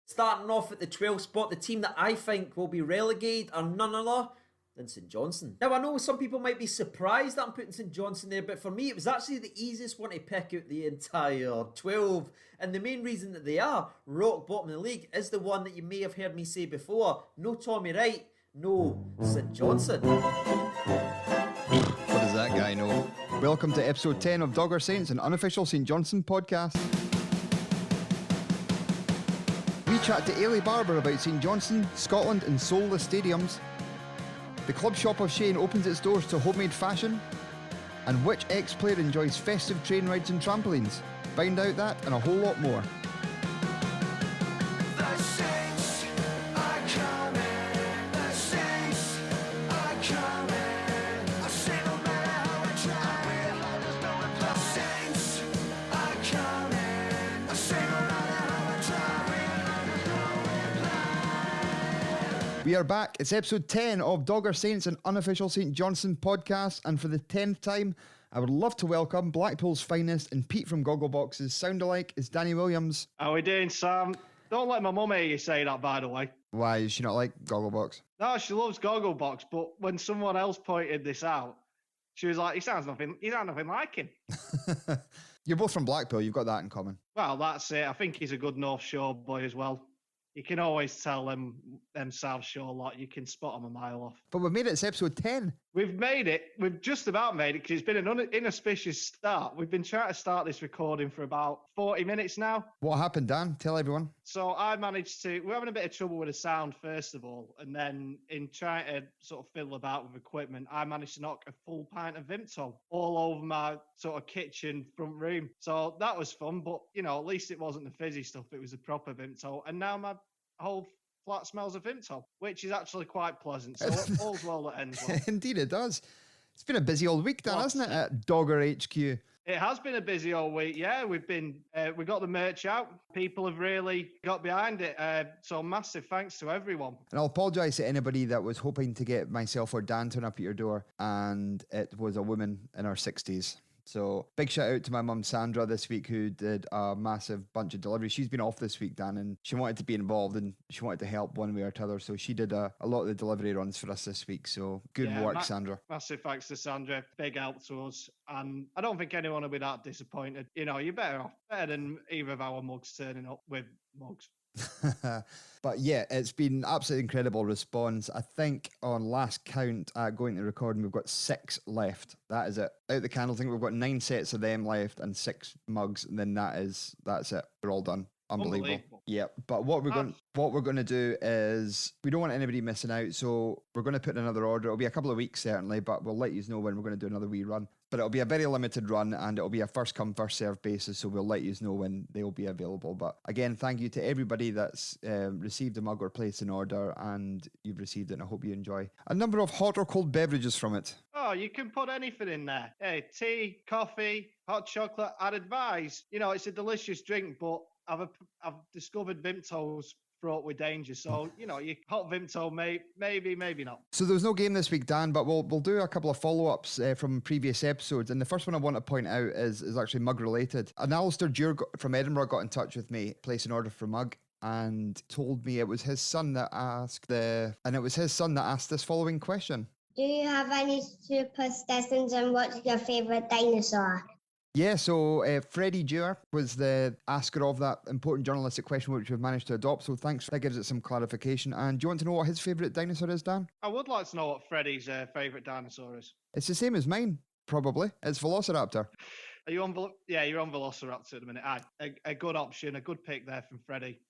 Starting off at the 12th spot, the team that I think will be relegated are none other than St Johnstone. Now, I know some people might be surprised that I'm putting St Johnstone there, but for me, it was actually the easiest one to pick out the entire 12. And the main reason that they are rock bottom of the league is the one that you may have heard me say before. No Tommy Wright, no St Johnstone. What does that guy know? Welcome to episode 10 of Dogger Saints, an unofficial St Johnstone podcast. We chat to Eilidh Barbour about St Johnstone, Scotland and soulless stadiums. The club shop of Shane opens its doors to homemade fashion. And which ex-player enjoys festive train rides and trampolines? Find out that and a whole lot more. The Saints are coming. The Saints are coming. I say no matter how I try, there's no reply. The Saints are coming. I say no matter how I try, there's no reply. We are back. It's episode 10 of Dogger Saints, an unofficial St Johnstone podcast. And for the 10th time, I would love to welcome Blackpool's finest and Pete from Gogglebox's sound-alike is Danny Williams. How we doing, Sam? Don't let my mum hear you say that, by the way. Why, is she not like Gogglebox? No, she loves Gogglebox, but when someone else pointed this out, she was like, he sounds nothing like him. You're both from Blackpool, you've got that in common. Well, that's it. I think he's a good North Shore boy as well. You can always tell them South Shore lot. You can spot them a mile off. But we've made it, it's episode 10. We've made it. We've just about made it because it's been an inauspicious start. We've been trying to start this recording for about 40 minutes now. What happened, Dan? Tell everyone. So we're having a bit of trouble with the sound, first of all. And then in trying to sort of fiddle about with equipment, I managed to knock a full pint of Vimto all over my sort of kitchen front room. So that was fun, but, you know, at least it wasn't the fizzy stuff. It was the proper Vimto. And now my whole flat smells of Vimto, which is actually quite pleasant. So all's well that ends well. Indeed it does. It's been a busy old week, Dan, hasn't it, at Dogger HQ? It has been a busy old week, yeah. We got the merch out. People have really got behind it. So massive thanks to everyone. And I'll apologise to anybody that was hoping to get myself or Dan turn up at your door and it was a woman in her 60s. So big shout out to my mum Sandra this week, who did a massive bunch of deliveries. She's been off this week, Dan, and she wanted to be involved and she wanted to help one way or t'other. So she did a lot of the delivery runs for us this week. So good work, Sandra. Massive thanks to Sandra. Big help to us. And I don't think anyone will be that disappointed. You know, you're better off. Better than either of our mugs turning up with mugs. But yeah, it's been absolutely incredible response. I think on last count going to recording, we've got 6 left. That is it. Out the candles, I think we've got 9 sets of them left and 6 mugs, and then that's it. We're all done. Unbelievable. Yeah, but what we're going to do is we don't want anybody missing out, so we're going to put in another order. It'll be a couple of weeks certainly, but we'll let you know when we're going to do another wee run. But it'll be a very limited run and it'll be a first come first served basis, so we'll let you know when they'll be available. But again, thank you to everybody that's received a mug or placed an order, and you've received it, and I hope you enjoy a number of hot or cold beverages from it. Oh, you can put anything in there. Hey, tea, coffee, hot chocolate. I'd advise, you know, it's a delicious drink, but I've discovered Vimto's fraught with danger. So, you know, you hot Vimto, maybe not. So there was no game this week, Dan, but we'll do a couple of follow-ups from previous episodes. And the first one I want to point out is actually mug related. And Eilidh Barbour from Edinburgh got in touch with me, placed an order for a mug, and told me it was his son that asked this following question. Do you have any superstitions and what's your favourite dinosaur? Yeah, so Freddie Dewar was the asker of that important journalistic question, which we've managed to adopt. So thanks. That gives it some clarification. And do you want to know what his favourite dinosaur is, Dan? I would like to know what Freddie's favourite dinosaur is. It's the same as mine, probably. It's Velociraptor. Are you on? You're on Velociraptor at the minute. A good option, a good pick there from Freddie.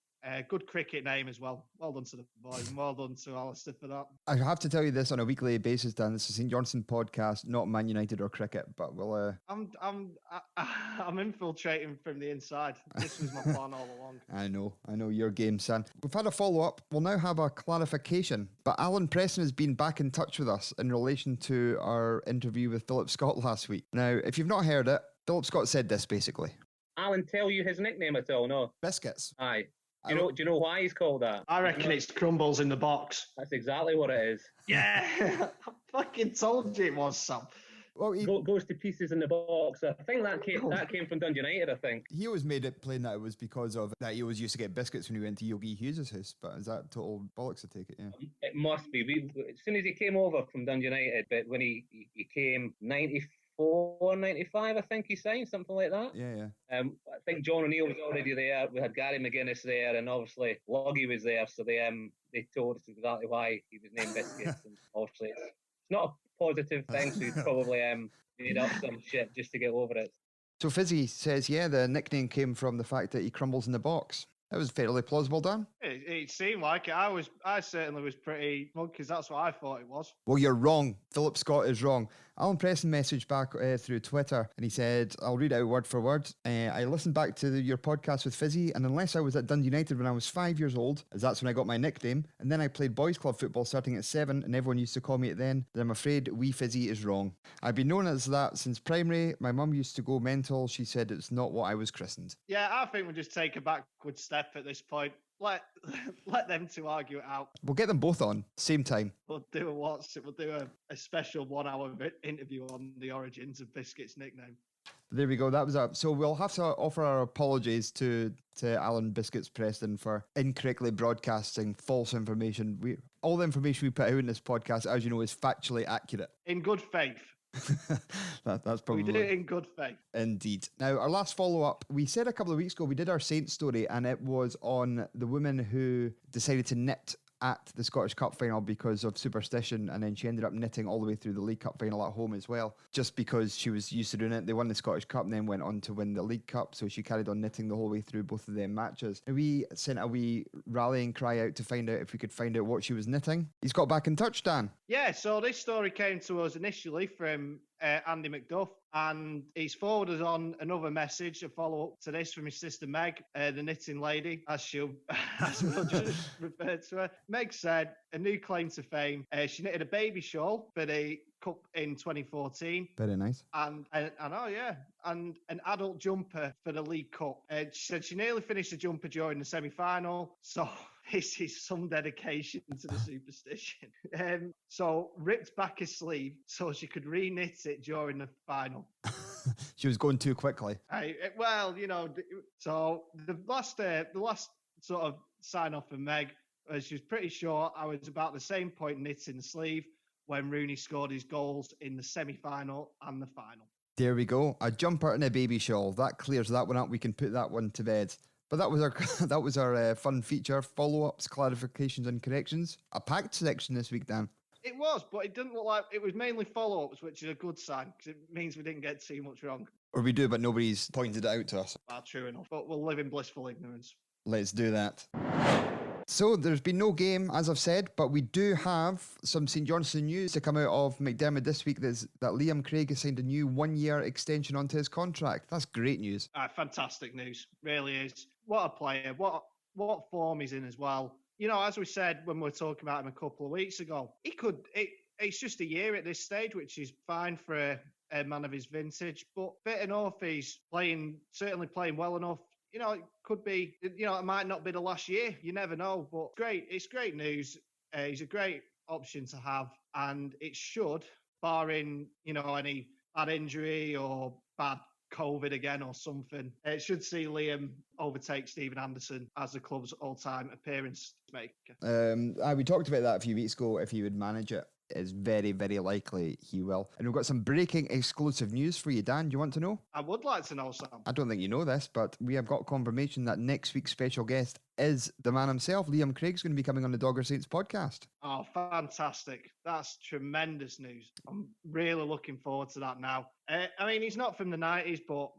Good cricket name as well. Well done to the boys, and well done to Alistair for that. I have to tell you this on a weekly basis, Dan. This is St Johnstone Podcast, not Man United or cricket, but we'll. I'm infiltrating from the inside. This was my plan all along. I know your game, son. We've had a follow-up. We'll now have a clarification. But Alan Preston has been back in touch with us in relation to our interview with Philip Scott last week. Now, if you've not heard it, Philip Scott said this basically. Alan, tell you his nickname at all? No. Biscuits. Aye. Do you know why he's called that? I reckon it's crumbles in the box. That's exactly what it is. Yeah, I fucking told you it was, Sam. Well, Goes to pieces in the box. I think that came from Dundee United, I think. he always made it plain that it was because of that he always used to get biscuits when he went to Yogi Hughes' house. But is that total bollocks to take it? Yeah. It must be. As soon as he came over from Dundee United, but when he came 94, 95, I think he signed, something like that. Yeah. I think John O'Neill was already there. We had Gary McGuinness there, and obviously Luggy was there. So they told us exactly why he was named Biscuits. And obviously, it's not a positive thing. So he probably made up some shit just to get over it. So Fizzy says, yeah, the nickname came from the fact that he crumbles in the box. That was fairly plausible, Dan. It seemed like it. I certainly was pretty mug because that's what I thought it was. Well, you're wrong. Philip Scott is wrong. Alan Preston messaged back through Twitter and he said, I'll read it out word for word. I listened back to your podcast with Fizzy, and unless I was at Dundee United when I was 5 years old, as that's when I got my nickname, and then I played boys club football starting at 7 and everyone used to call me it then I'm afraid wee Fizzy is wrong. I've been known as that since primary. My mum used to go mental. She said it's not what I was christened. Yeah, I think we'll just take a backward step at this point. Let them two argue it out. We'll get them both on, same time. We'll do a special 1 hour interview on the origins of Biscuit's nickname. There we go. That was up. So we'll have to offer our apologies to Alan Biscuits Preston for incorrectly broadcasting false information. All the information we put out in this podcast, as you know, is factually accurate. In good faith. That's probably... We did it in good faith. Indeed. Now, our last follow-up, we said a couple of weeks ago, we did our Saint story, and it was on the woman who decided to knit at the Scottish Cup final because of superstition, and then she ended up knitting all the way through the League Cup final at home as well, just because she was used to doing it. They won the Scottish Cup and then went on to win the League Cup, so she carried on knitting the whole way through both of them matches. And we sent a wee rallying cry out to find out if we could find out what she was knitting. He's got back in touch, Dan. Yeah, so this story came to us initially from Andy McDuff, and he's forwarded on another message, a follow-up to this from his sister Meg, the knitting lady, as we'll just refer to her. Meg said, a new claim to fame. She knitted a baby shawl for the Cup in 2014. Very nice. And an adult jumper for the League Cup. She said she nearly finished the jumper during the semi-final, so this is some dedication to the superstition. So ripped back a sleeve so she could re-knit it during the final. She was going too quickly. So the last sort of sign off from Meg, she was pretty sure I was about the same point knitting the sleeve when Rooney scored his goals in the semi-final and the final. There we go. A jumper and a baby shawl. That clears that one up. We can put that one to bed. But that was our fun feature, follow-ups, clarifications and corrections. A packed section this week, Dan. It was, but it didn't look like it was mainly follow-ups, which is a good sign because it means we didn't get too much wrong. Or we do, but nobody's pointed it out to us. Well, true enough, but we'll live in blissful ignorance. Let's do that. So there's been no game, as I've said, but we do have some St Johnstone news to come out of McDermott this week. That Liam Craig has signed a new 1-year extension onto his contract. That's great news. Fantastic news, really is. What a player! What form he's in as well. You know, as we said when we were talking about him a couple of weeks ago, it's just a year at this stage, which is fine for a man of his vintage. But fit enough, he's certainly playing well enough. You know, it could be, it might not be the last year. You never know, but it's great news. He's a great option to have, and it should, barring, any bad injury or bad COVID again or something, it should see Liam overtake Stephen Anderson as the club's all-time appearance maker. We talked about that a few weeks ago. If he would manage it, it's very, very likely he will. And we've got some breaking exclusive news for you, Dan. Do you want to know? I would like to know, Sam. I don't think you know this, but we have got confirmation that next week's special guest is the man himself. Liam Craig's going to be coming on the Dogger Saints podcast. Oh, fantastic. That's tremendous news. I'm really looking forward to that now. He's not from the 90s, but,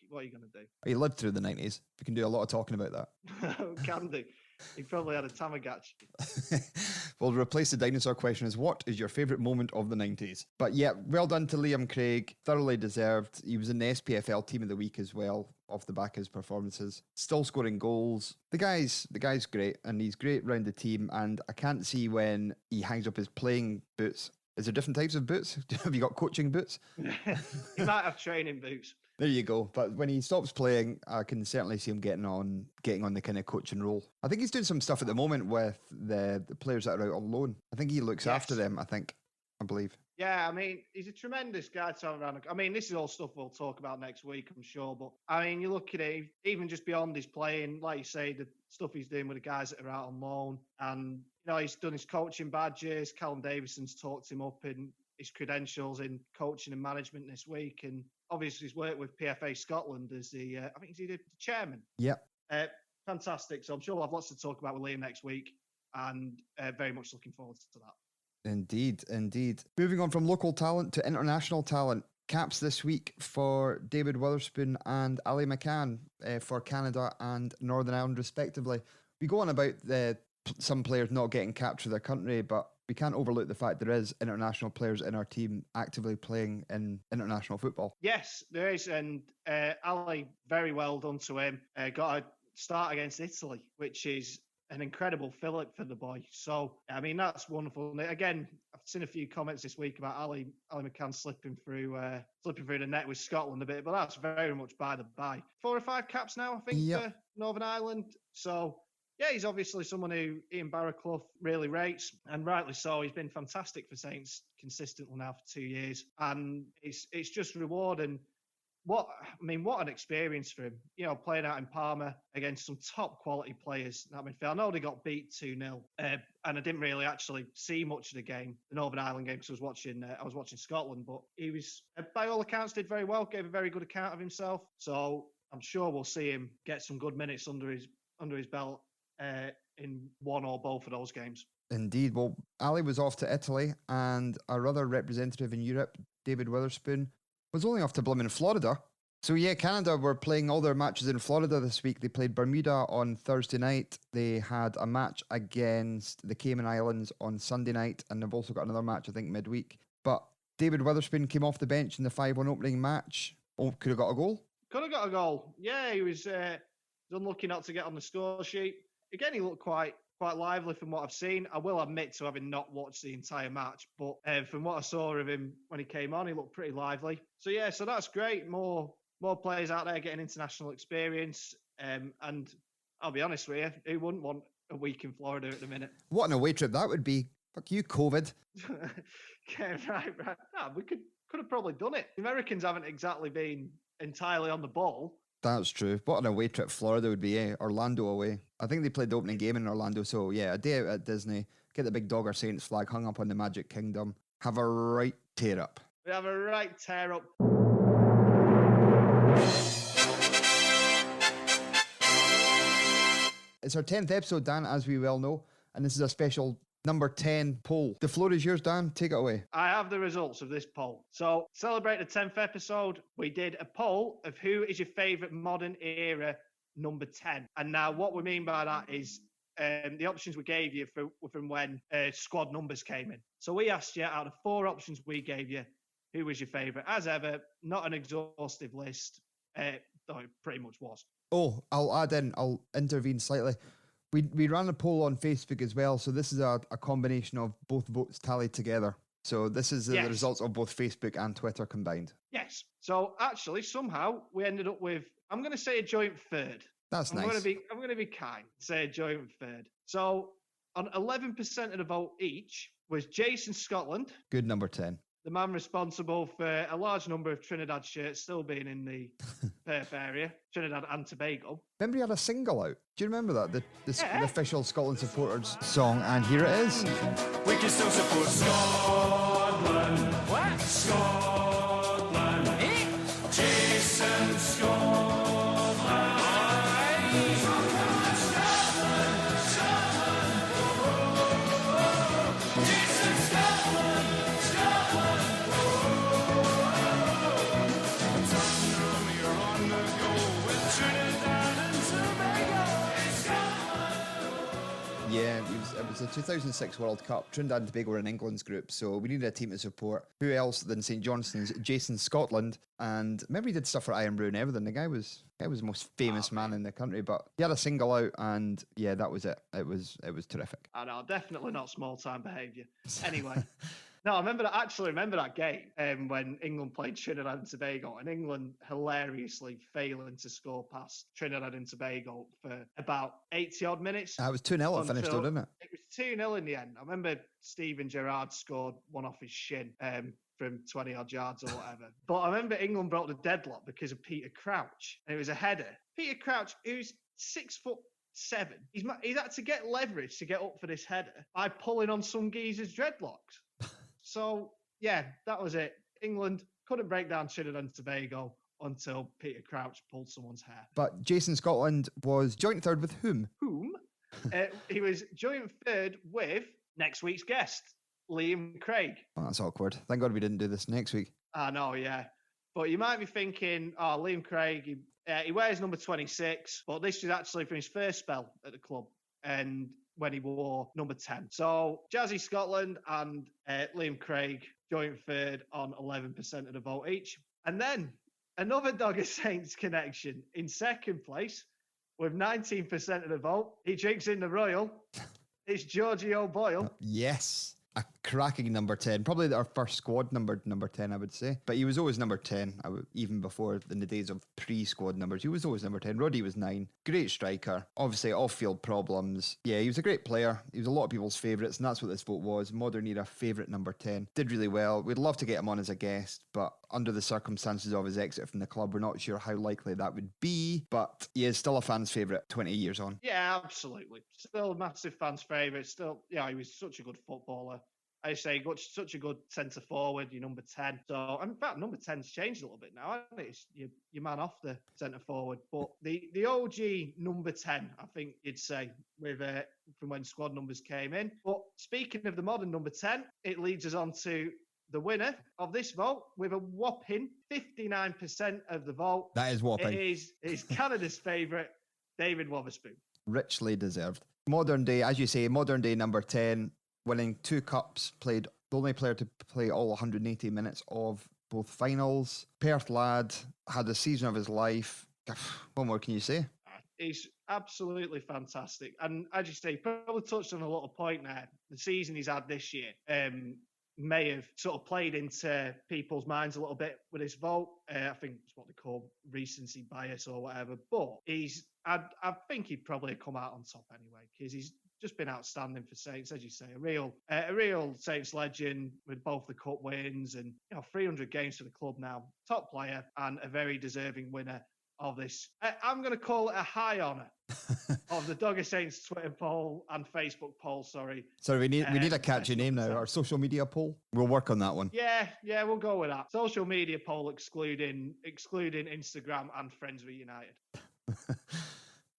what are you going to do? He lived through the 90s. We can do a lot of talking about that. Can do. He probably had a Tamagotchi. We'll replace the dinosaur question as, what is your favourite moment of the 90s? But yeah, well done to Liam Craig. Thoroughly deserved. He was in the SPFL Team of the Week as well, off the back of his performances. Still scoring goals. The guy's great, and he's great round the team, and I can't see when he hangs up his playing boots. Is there different types of boots? Have you got coaching boots? He might have training boots. There you go. But when he stops playing, I can certainly see him getting on the kind of coaching role. I think he's doing some stuff at the moment with the players that are out on loan. I think he looks after them, I think. I believe. Yeah, I mean, he's a tremendous guy to have around. I mean, this is all stuff we'll talk about next week, I'm sure. But, I mean, you look at it, even just beyond his playing, like you say, the stuff he's doing with the guys that are out on loan. And, he's done his coaching badges. Callum Davison's talked him up in his credentials in coaching and management this week. And obviously he's worked with PFA Scotland as I think he's the chairman. Yep. Fantastic. So I'm sure we'll have lots to talk about with Liam next week. And very much looking forward to that. Indeed. Moving on from local talent to international talent. Caps this week for David Witherspoon and Ali McCann for Canada and Northern Ireland, respectively. We go on about some players not getting capped for their country, but we can't overlook the fact there is international players in our team actively playing in international football. Yes, there is. And Ali, very well done to him. Got a start against Italy, which is an incredible fillip for the boy. So, I mean, that's wonderful. And again, I've seen a few comments this week about Ali McCann slipping through the net with Scotland a bit, but that's very much by the by. 4 or 5 caps now, I think, for Northern Ireland. So, yeah, he's obviously someone who Ian Barraclough really rates, and rightly so. He's been fantastic for Saints consistently now for 2 years, and it's just rewarding. What an experience for him. Playing out in Parma against some top quality players. I know they got beat 2-0, and I didn't really actually see much of the game, the Northern Ireland game, because I was watching Scotland. But he was, by all accounts, did very well. Gave a very good account of himself. So I'm sure we'll see him get some good minutes under his belt in one or both of those games. Indeed. Well, Ali was off to Italy, and our other representative in Europe, David Witherspoon, was only off to blooming Florida. So yeah, Canada were playing all their matches in Florida this week. They played Bermuda on Thursday night. They had a match against the Cayman Islands on Sunday night, and they've also got another match, I think, midweek. But David Witherspoon came off the bench in the 5-1 opening match. Oh, could have got a goal. Could have got a goal. Yeah, he was unlucky not to get on the score sheet. Again, he looked quite lively from what I've seen. I will admit to having not watched the entire match, but from what I saw of him when he came on, he looked pretty lively. So that's great. More players out there getting international experience. And I'll be honest with you, who wouldn't want a week in Florida at the minute? What an away trip that would be. Fuck you, COVID. Okay, right. No, we could have probably done it. The Americans haven't exactly been entirely on the ball. That's true. What an away trip Florida would be, eh? Orlando away. I think they played the opening game in Orlando, so yeah, a day out at Disney, get the big Dogger Saints flag hung up on the Magic Kingdom, have a right tear up. We have a right tear up. It's our 10th episode, Dan, as we well know, and this is a special number 10 poll. The floor is yours, Dan. Take it away. I have the results of this poll. So, celebrate the 10th episode. We did a poll of who is your favourite modern era number 10. And now what we mean by that is the options we gave you from when squad numbers came in. So we asked you, out of 4 options we gave you, who was your favourite? As ever, not an exhaustive list, though it pretty much was. Oh, I'll intervene slightly. We ran a poll on Facebook as well, so this is a combination of both votes tallied together. So this is the results of both Facebook and Twitter combined. Yes. So actually, somehow we ended up with, I'm going to say a joint third. That's nice. I'm going to be kind. Say a joint third. So on 11% of the vote each was Jason Scotland. Good number 10. The man responsible for a large number of Trinidad shirts still being in the Perth area, Trinidad and Tobago. Remember he had a single out? Do you remember that? The official Scotland supporters song, and here it is. We can still support Scotland. What? Scotland. Jason Scotland. Yeah, it was the 2006 World Cup. Trinidad and Tobago were in England's group, so we needed a team to support. Who else than St Johnstone's Jason Scotland? And remember he did stuff for Iron Brew and everything. The guy was the most famous man in the country, but he had a single out, and yeah, that was it. It was terrific. I know, definitely not small time behaviour. Anyway. No, I remember that game when England played Trinidad and Tobago, and England hilariously failing to score past Trinidad and Tobago for about 80 odd minutes. It was 2-0 it finished, though, didn't it? was 2-0 in the end. I remember Steven Gerrard scored one off his shin from 20 odd yards or whatever. But I remember England broke the deadlock because of Peter Crouch, and it was a header. Peter Crouch, who's 6'7", he's had to get leverage to get up for this header by pulling on some geezer's dreadlocks. So yeah, that was it. England couldn't break down Trinidad and Tobago until Peter Crouch pulled someone's hair. But Jason Scotland was joint third with whom? He was joint third with next week's guest, Liam Craig. Oh, that's awkward. Thank God we didn't do this next week. I know, yeah. But you might be thinking, oh, Liam Craig, he wears number 26, but this is actually from his first spell at the club, and when he wore number 10. So Jazzy Scotland and Liam Craig joint third on 11% of the vote each. And then another Dogger Saints connection in second place with 19% of the vote. He drinks in the Royal. It's Georgie O'Boyle. Yes. A cracking number 10. Probably our first squad number 10, I would say. But he was always number 10, even before in the days of pre-squad numbers. He was always number 10. Roddy was 9. Great striker. Obviously, off-field problems. Yeah, he was a great player. He was a lot of people's favourites, and that's what this vote was. Modern era favourite number 10. Did really well. We'd love to get him on as a guest, but under the circumstances of his exit from the club, we're not sure how likely that would be. But he is still a fan's favourite 20 years on. Yeah, absolutely. Still a massive fan's favourite. Still, yeah, he was such a good footballer. I say, got such a good centre forward, your number 10. So, in fact, number 10's changed a little bit now. I think it's your man off the centre forward. But the OG number 10, I think you'd say, with from when squad numbers came in. But speaking of the modern number 10, it leads us on to the winner of this vote with a whopping 59% of the vote. That is whopping. It is Canada's favourite, David Wotherspoon. Richly deserved. Modern day, as you say, modern day number 10. Winning 2 cups, played the only player to play all 180 minutes of both finals. Perth lad, had the season of his life. What more can you say? He's absolutely fantastic. And as you say, probably touched on a little point there. The season he's had this year may have sort of played into people's minds a little bit with his vote. I think it's what they call recency bias or whatever. But I think he'd probably come out on top anyway, because he's just been outstanding for Saints, as you say, a real Saints legend with both the cup wins and 300 games for the club now, top player and a very deserving winner of this. I'm going to call it a high honour of the Dogger Saints Twitter poll and Facebook poll. Sorry, we need a catchy name now. Our social media poll. We'll work on that one. Yeah, we'll go with that. Social media poll excluding Instagram and Friends Reunited.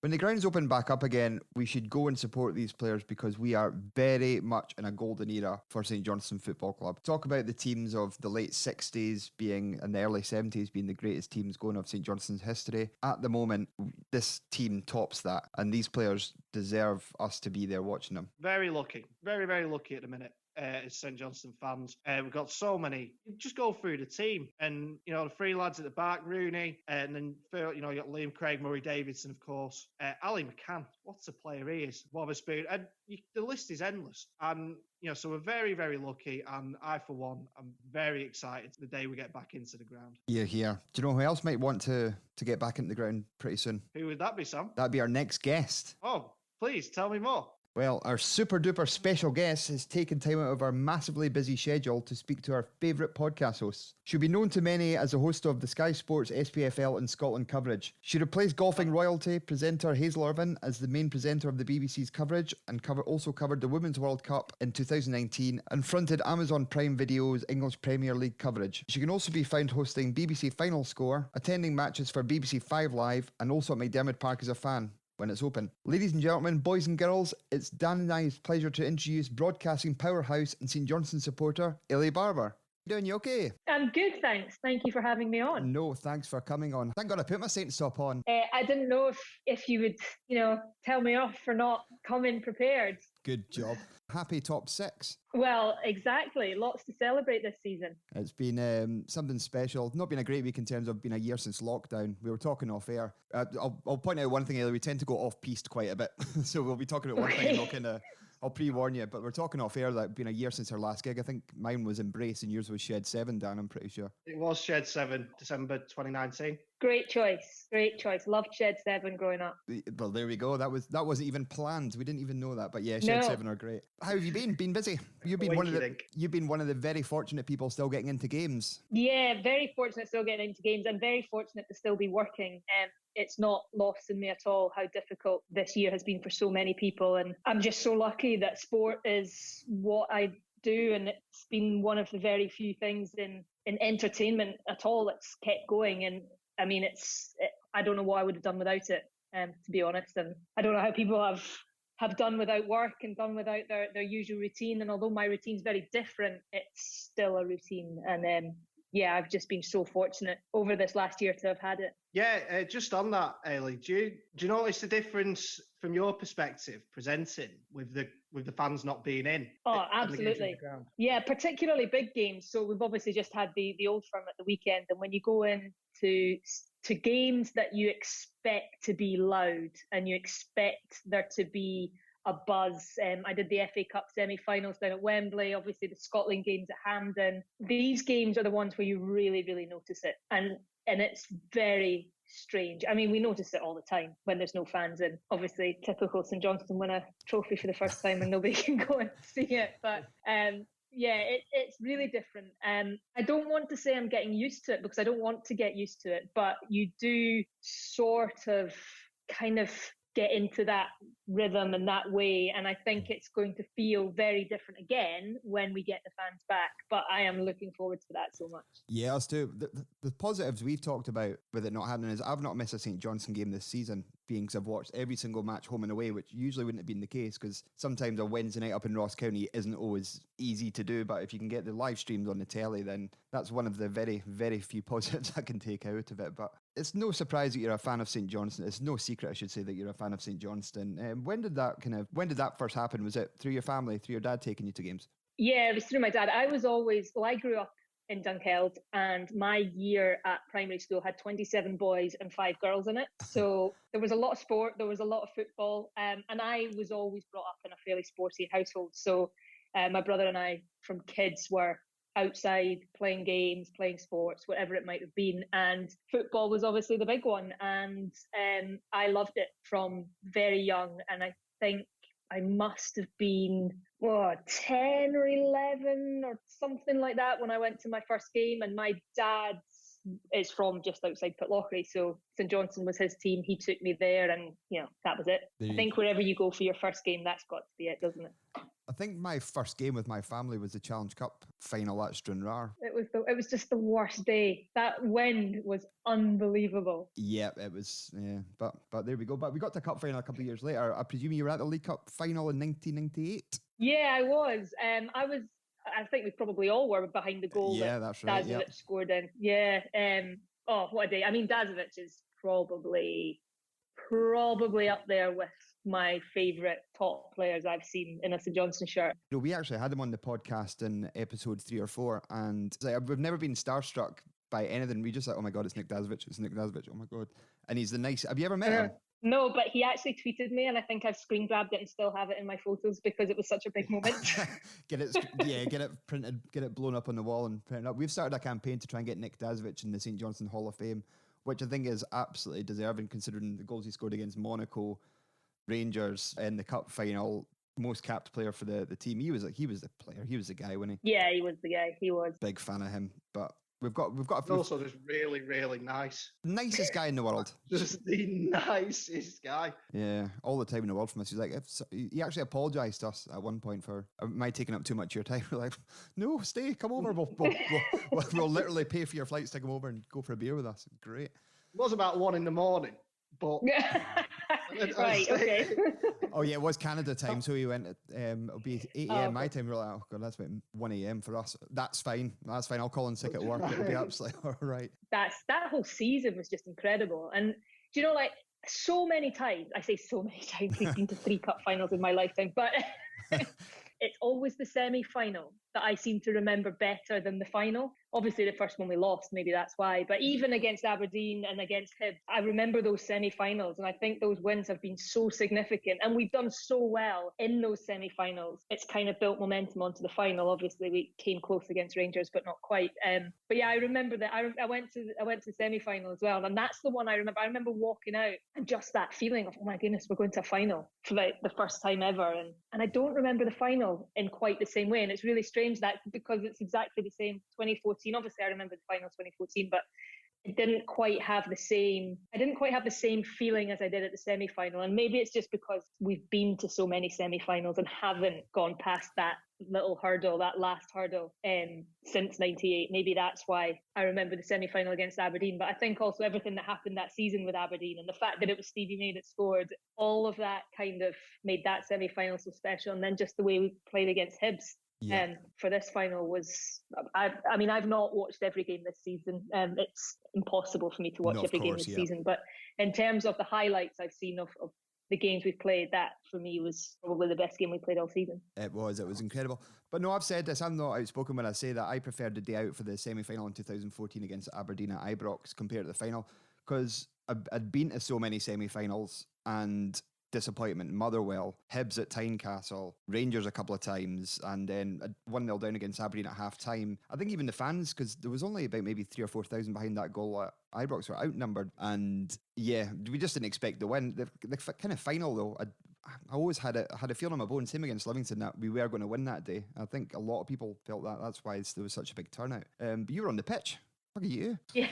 When the grounds open back up again, we should go and support these players because we are very much in a golden era for St Johnstone Football Club. Talk about the teams of the late 60s and the early 70s being the greatest teams going of St Johnstone's history. At the moment, this team tops that, and these players deserve us to be there watching them. Very lucky. Very, very lucky at the minute. As St Johnstone fans, we've got so many. You just go through the team, and the 3 lads at the back, Rooney, and then you got Liam Craig, Murray Davidson, of course, Ali McCann. What a player he is! Wotherspoon, and the list is endless. And so we're very, very lucky. And I, for one, am very excited the day we get back into the ground. Yeah, here. Do you know who else might want to get back into the ground pretty soon? Who would that be, Sam? That'd be our next guest. Oh, please tell me more. Well, our super duper special guest has taken time out of our massively busy schedule to speak to our favourite podcast hosts. She'll be known to many as the host of the Sky Sports SPFL and Scotland coverage. She replaced golfing royalty presenter Hazel Irvine as the main presenter of the BBC's coverage and also covered the Women's World Cup in 2019 and fronted Amazon Prime Video's English Premier League coverage. She can also be found hosting BBC Final Score, attending matches for BBC 5 Live and also at McDermott Park as a fan when it's open. Ladies and gentlemen, boys and girls, it's Dan and I's pleasure to introduce broadcasting powerhouse and St Johnstone supporter, Eilidh Barbour. You doing? You okay? I'm good, thanks. Thank you for having me on. No, thanks for coming on. Thank God I put my Saints top on. I didn't know if you would, tell me off for not coming prepared. Good job. Happy top 6. Well, exactly. Lots to celebrate this season. It's been something special. Not been a great week in terms of being a year since lockdown. We were talking off air. I'll point out one thing, Eilidh. We tend to go off-piste quite a bit. So we'll be talking about one thing and we'll kind of I'll pre-warn you, but we're talking off air that it's been a year since our last gig. I think mine was Embrace and yours was Shed 7, Dan, I'm pretty sure. It was Shed 7, December 2019. Great choice. Great choice. Loved Shed 7 growing up. Well, there we go. That wasn't even planned. We didn't even know that. But yeah, Shed 7 are great. How have you been? Been busy? You've been one of the very fortunate people still getting into games. Yeah, very fortunate still getting into games. I'm very fortunate to still be working. It's not lost in me at all how difficult this year has been for so many people. And I'm just so lucky that sport is what I do. And it's been one of the very few things in entertainment at all that's kept going. And I mean, I don't know what I would have done without it, to be honest. And I don't know how people have done without work and done without their usual routine. And although my routine's very different, it's still a routine. And yeah, I've just been so fortunate over this last year to have had it. Yeah, just on that, Eilidh, do you notice the difference from your perspective presenting with the fans not being in? Oh, absolutely. Yeah, particularly big games. So we've obviously just had the Old Firm at the weekend, and when you go in to games that you expect to be loud and you expect there to be a buzz. I did the FA Cup semi-finals down at Wembley, obviously the Scotland games at Hampden. These games are the ones where you really, really notice it. And it's very strange. I mean, we notice it all the time when there's no fans in. Obviously, typical St Johnstone win a trophy for the first time and nobody can go and see it. But yeah, it's really different. I don't want to say I'm getting used to it because I don't want to get used to it. But you do sort of kind of get into that rhythm and that way, and I think it's going to feel very different again when we get the fans back, but I am looking forward to that so much. Yeah, us too. The positives we've talked about with it not happening is I've not missed a St Johnstone game this season, being because I've watched every single match home and away, which usually wouldn't have been the case because sometimes a Wednesday night up in Ross County isn't always easy to do, but if you can get the live streams on the telly, then that's one of the very, very few positives I can take out of it. But it's no surprise that you're a fan of St Johnstone. It's no secret, I should say, that you're a fan of St Johnstone. When did that first happen? Was it through your family, through your dad taking you to games? Yeah, it was through my dad. I grew up in Dunkeld, and my year at primary school had 27 boys and 5 girls in it. So there was a lot of sport, there was a lot of football, and I was always brought up in a fairly sporty household. So my brother and I, from kids, were outside playing games, playing sports, whatever it might have been. And football was obviously the big one. And I loved it from very young. And I think I must have been 10 or 11 or something like that when I went to my first game. And my dad is from just outside Pitlochry, so St Johnstone was his team. He took me there, and that was it. I think wherever you go for your first game, that's got to be it, doesn't it? I think my first game with my family was the Challenge Cup final at Stranraer. It was just the worst day. That wind was unbelievable. Yeah, it was. Yeah, but there we go. But we got to cup final a couple of years later. I presume you were at the League Cup final in 1998. Yeah, I was. I think we probably all were behind the goal. Yeah, that's right. Dazovic scored in. Yeah. What a day! I mean, Dazovic is probably up there with my favourite top players I've seen in a St Johnstone shirt. We actually had him on the podcast in episode 3 or 4, and we've never been starstruck by anything. We just like, oh my god, it's Nick Dazovic, oh my god. And he's the nice. Have you ever met him? No, but he actually tweeted me, and I think I've screen grabbed it and still have it in my photos because it was such a big moment. Get it printed, get it blown up on the wall and print it up. We've started a campaign to try and get Nick Dazovic in the St Johnstone Hall of Fame, which I think is absolutely deserving considering the goals he scored against Monaco, Rangers in the cup final, most capped player for the team. He was the player. He was the guy, wasn't he? Yeah, he was the guy. He was. Big fan of him. But we've got also just really, really nice. Nicest guy in the world. Just the nicest guy. Yeah, all the time in the world from us. He's like, he actually apologised to us at one point for, am I taking up too much of your time? We're like, no, stay, come over. We'll literally pay for your flights to come over and go for a beer with us. Great. It was about 1 a.m, but right, okay. Oh yeah, it was Canada time, so he went at it'll be 8 a.m. my time. We're like, oh god, that's about 1 a.m. for us. That's fine. I'll call in sick at work. It'll be absolutely all right. That whole season was just incredible. And do you know, like, so many times, I say so many times, we've been to 3 cup finals in my lifetime, but it's always the semi-final that I seem to remember better than the final. Obviously, the first one we lost, maybe that's why. But even against Aberdeen and against Hibs, I remember those semi-finals, and I think those wins have been so significant. And we've done so well in those semi-finals. It's kind of built momentum onto the final. Obviously, we came close against Rangers, but not quite. But yeah, I remember that. I went to the semi-final as well, and that's the one I remember. I remember walking out and just that feeling of, oh my goodness, we're going to a final for like the first time ever. And I don't remember the final in quite the same way. And it's really strange that, because it's exactly the same 2014. Obviously, I remember the final 2014, but it didn't quite have the same. I didn't quite have the same feeling as I did at the semi-final. And maybe it's just because we've been to so many semi-finals and haven't gone past that little hurdle, that last hurdle, since '98. Maybe that's why I remember the semi-final against Aberdeen. But I think also everything that happened that season with Aberdeen, and the fact that it was Stevie May that scored, all of that kind of made that semi-final so special. And then just the way we played against Hibs. For this final was, I mean, I've not watched every game this season. It's impossible for me to watch every game this season. But in terms of the highlights I've seen of the games we've played, that for me was probably the best game we played all season. It was incredible. But no, I've said this, I'm not outspoken when I say that I preferred the day out for the semi-final in 2014 against Aberdeen at Ibrox compared to the final, because I'd been to so many semi-finals and disappointment. Motherwell, Hibs at Tynecastle, Rangers a couple of times, and then 1-0 down against Aberdeen at half time. I think even the fans, because there was only about maybe 3,000 or 4,000 behind that goal at Ibrox, were outnumbered. And yeah, we just didn't expect the win. The kind of final though, I always had a feeling in my bones, same against Livingston, that we were going to win that day. I think a lot of people felt that. That's why there was such a big turnout. But you were on the pitch. Look at you. Yeah,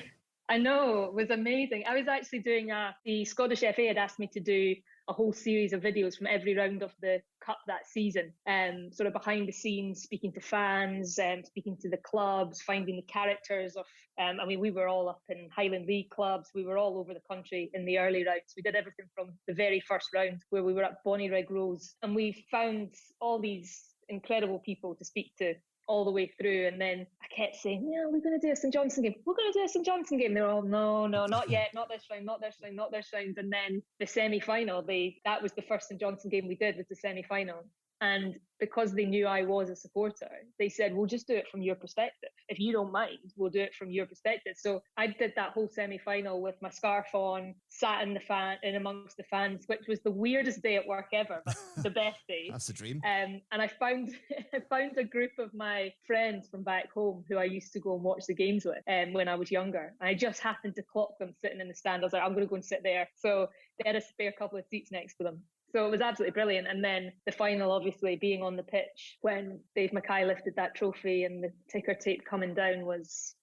I know. It was amazing. I was actually doing the Scottish FA had asked me to do a whole series of videos from every round of the cup that season, sort of behind the scenes, speaking to fans, speaking to the clubs, finding the characters of, I mean, we were all up in Highland League clubs, we were all over the country in the early rounds. We did everything from the very first round where we were at Bonnyrigg Rose, and we found all these incredible people to speak to all the way through. And then I kept saying, yeah, we're going to do a St Johnstone game. We're going to do a St Johnstone game. They're all, no, not yet. Not this round, not this round, not this round. And then the semi-final, that was the first St Johnstone game we did, was the semi-final. And because they knew I was a supporter, they said, we'll just do it from your perspective. If you don't mind, we'll do it from your perspective. So I did that whole semi-final with my scarf on, sat in amongst the fans, which was the weirdest day at work ever, but the best day. That's the dream. And I found a group of my friends from back home who I used to go and watch the games with when I was younger. And I just happened to clock them sitting in the stand. I was like, I'm going to go and sit there. So they had a spare couple of seats next to them. So it was absolutely brilliant. And then the final, obviously, being on the pitch when Dave Mackay lifted that trophy and the ticker tape coming down was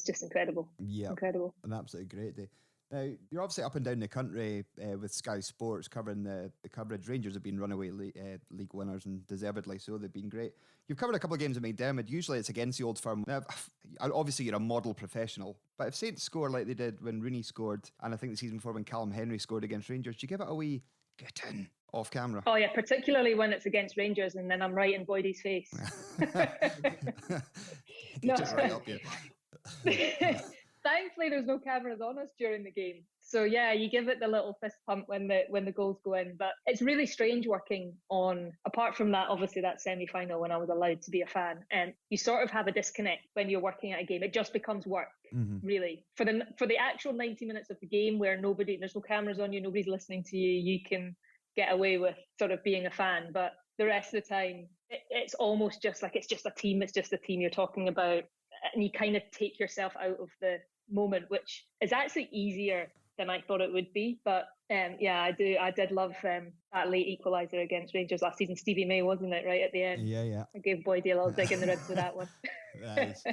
just incredible. Yeah, incredible. An absolutely great day. Now, you're obviously up and down the country with Sky Sports covering the coverage. Rangers have been runaway league winners, and deservedly so. They've been great. You've covered a couple of games with McDermott. Usually it's against the old firm. Now, obviously, you're a model professional, but if Saints score like they did when Rooney scored, and I think the season before when Callum Henry scored against Rangers, do you give it a wee get in off camera? Oh yeah, particularly when it's against Rangers and then I'm right in Boydie's face. No. Just right up here. Thankfully there's no cameras on us during the game. So yeah, you give it the little fist pump when the goals go in. But it's really strange working on, apart from that, obviously that semi-final when I was allowed to be a fan, and you sort of have a disconnect when you're working at a game. It just becomes work, really. For the actual 90 minutes of the game where there's no cameras on you, nobody's listening to you, you can get away with sort of being a fan. But the rest of the time, it's almost just like it's just a team you're talking about, and you kind of take yourself out of the moment, which is actually easier than I thought it would be. But yeah, I did love that late equaliser against Rangers last season. Stevie May, wasn't it, right at the end? Yeah. I gave Boydie a little dig in the ribs with that one. Nice.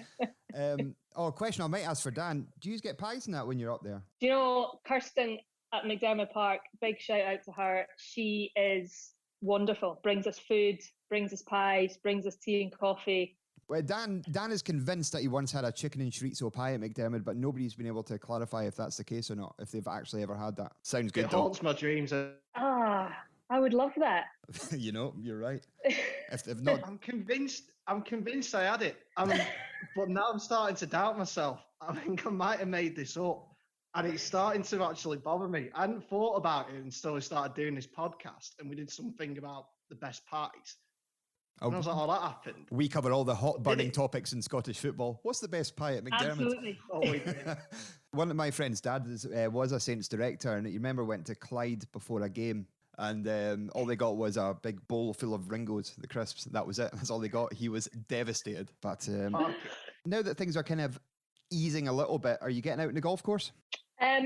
A question I might ask for Dan. Do you get pies in that when you're up there? Do you know, Kirsten at McDermott Park, big shout out to her. She is wonderful. Brings us food, brings us pies, brings us tea and coffee. Well, Dan is convinced that he once had a chicken and chorizo pie at McDermott, but nobody's been able to clarify if that's the case or not, if they've actually ever had that. Sounds good, It haunts my dreams. I would love that. You know, you're right. If not, I'm convinced I had it. But now I'm starting to doubt myself. I think I might have made this up. And it's starting to actually bother me. I hadn't thought about it until we started doing this podcast and we did something about the best parties. And I was like, oh, that happened. We cover all the hot burning topics in Scottish football. What's the best pie at McDermott's? Absolutely. Oh, we did. One of my friend's dad was a Saints director, and you remember went to Clyde before a game, and all they got was a big bowl full of Ringos, the crisps. That was it. That's all they got. He was devastated. But now that things are kind of easing a little bit, are you getting out in the golf course?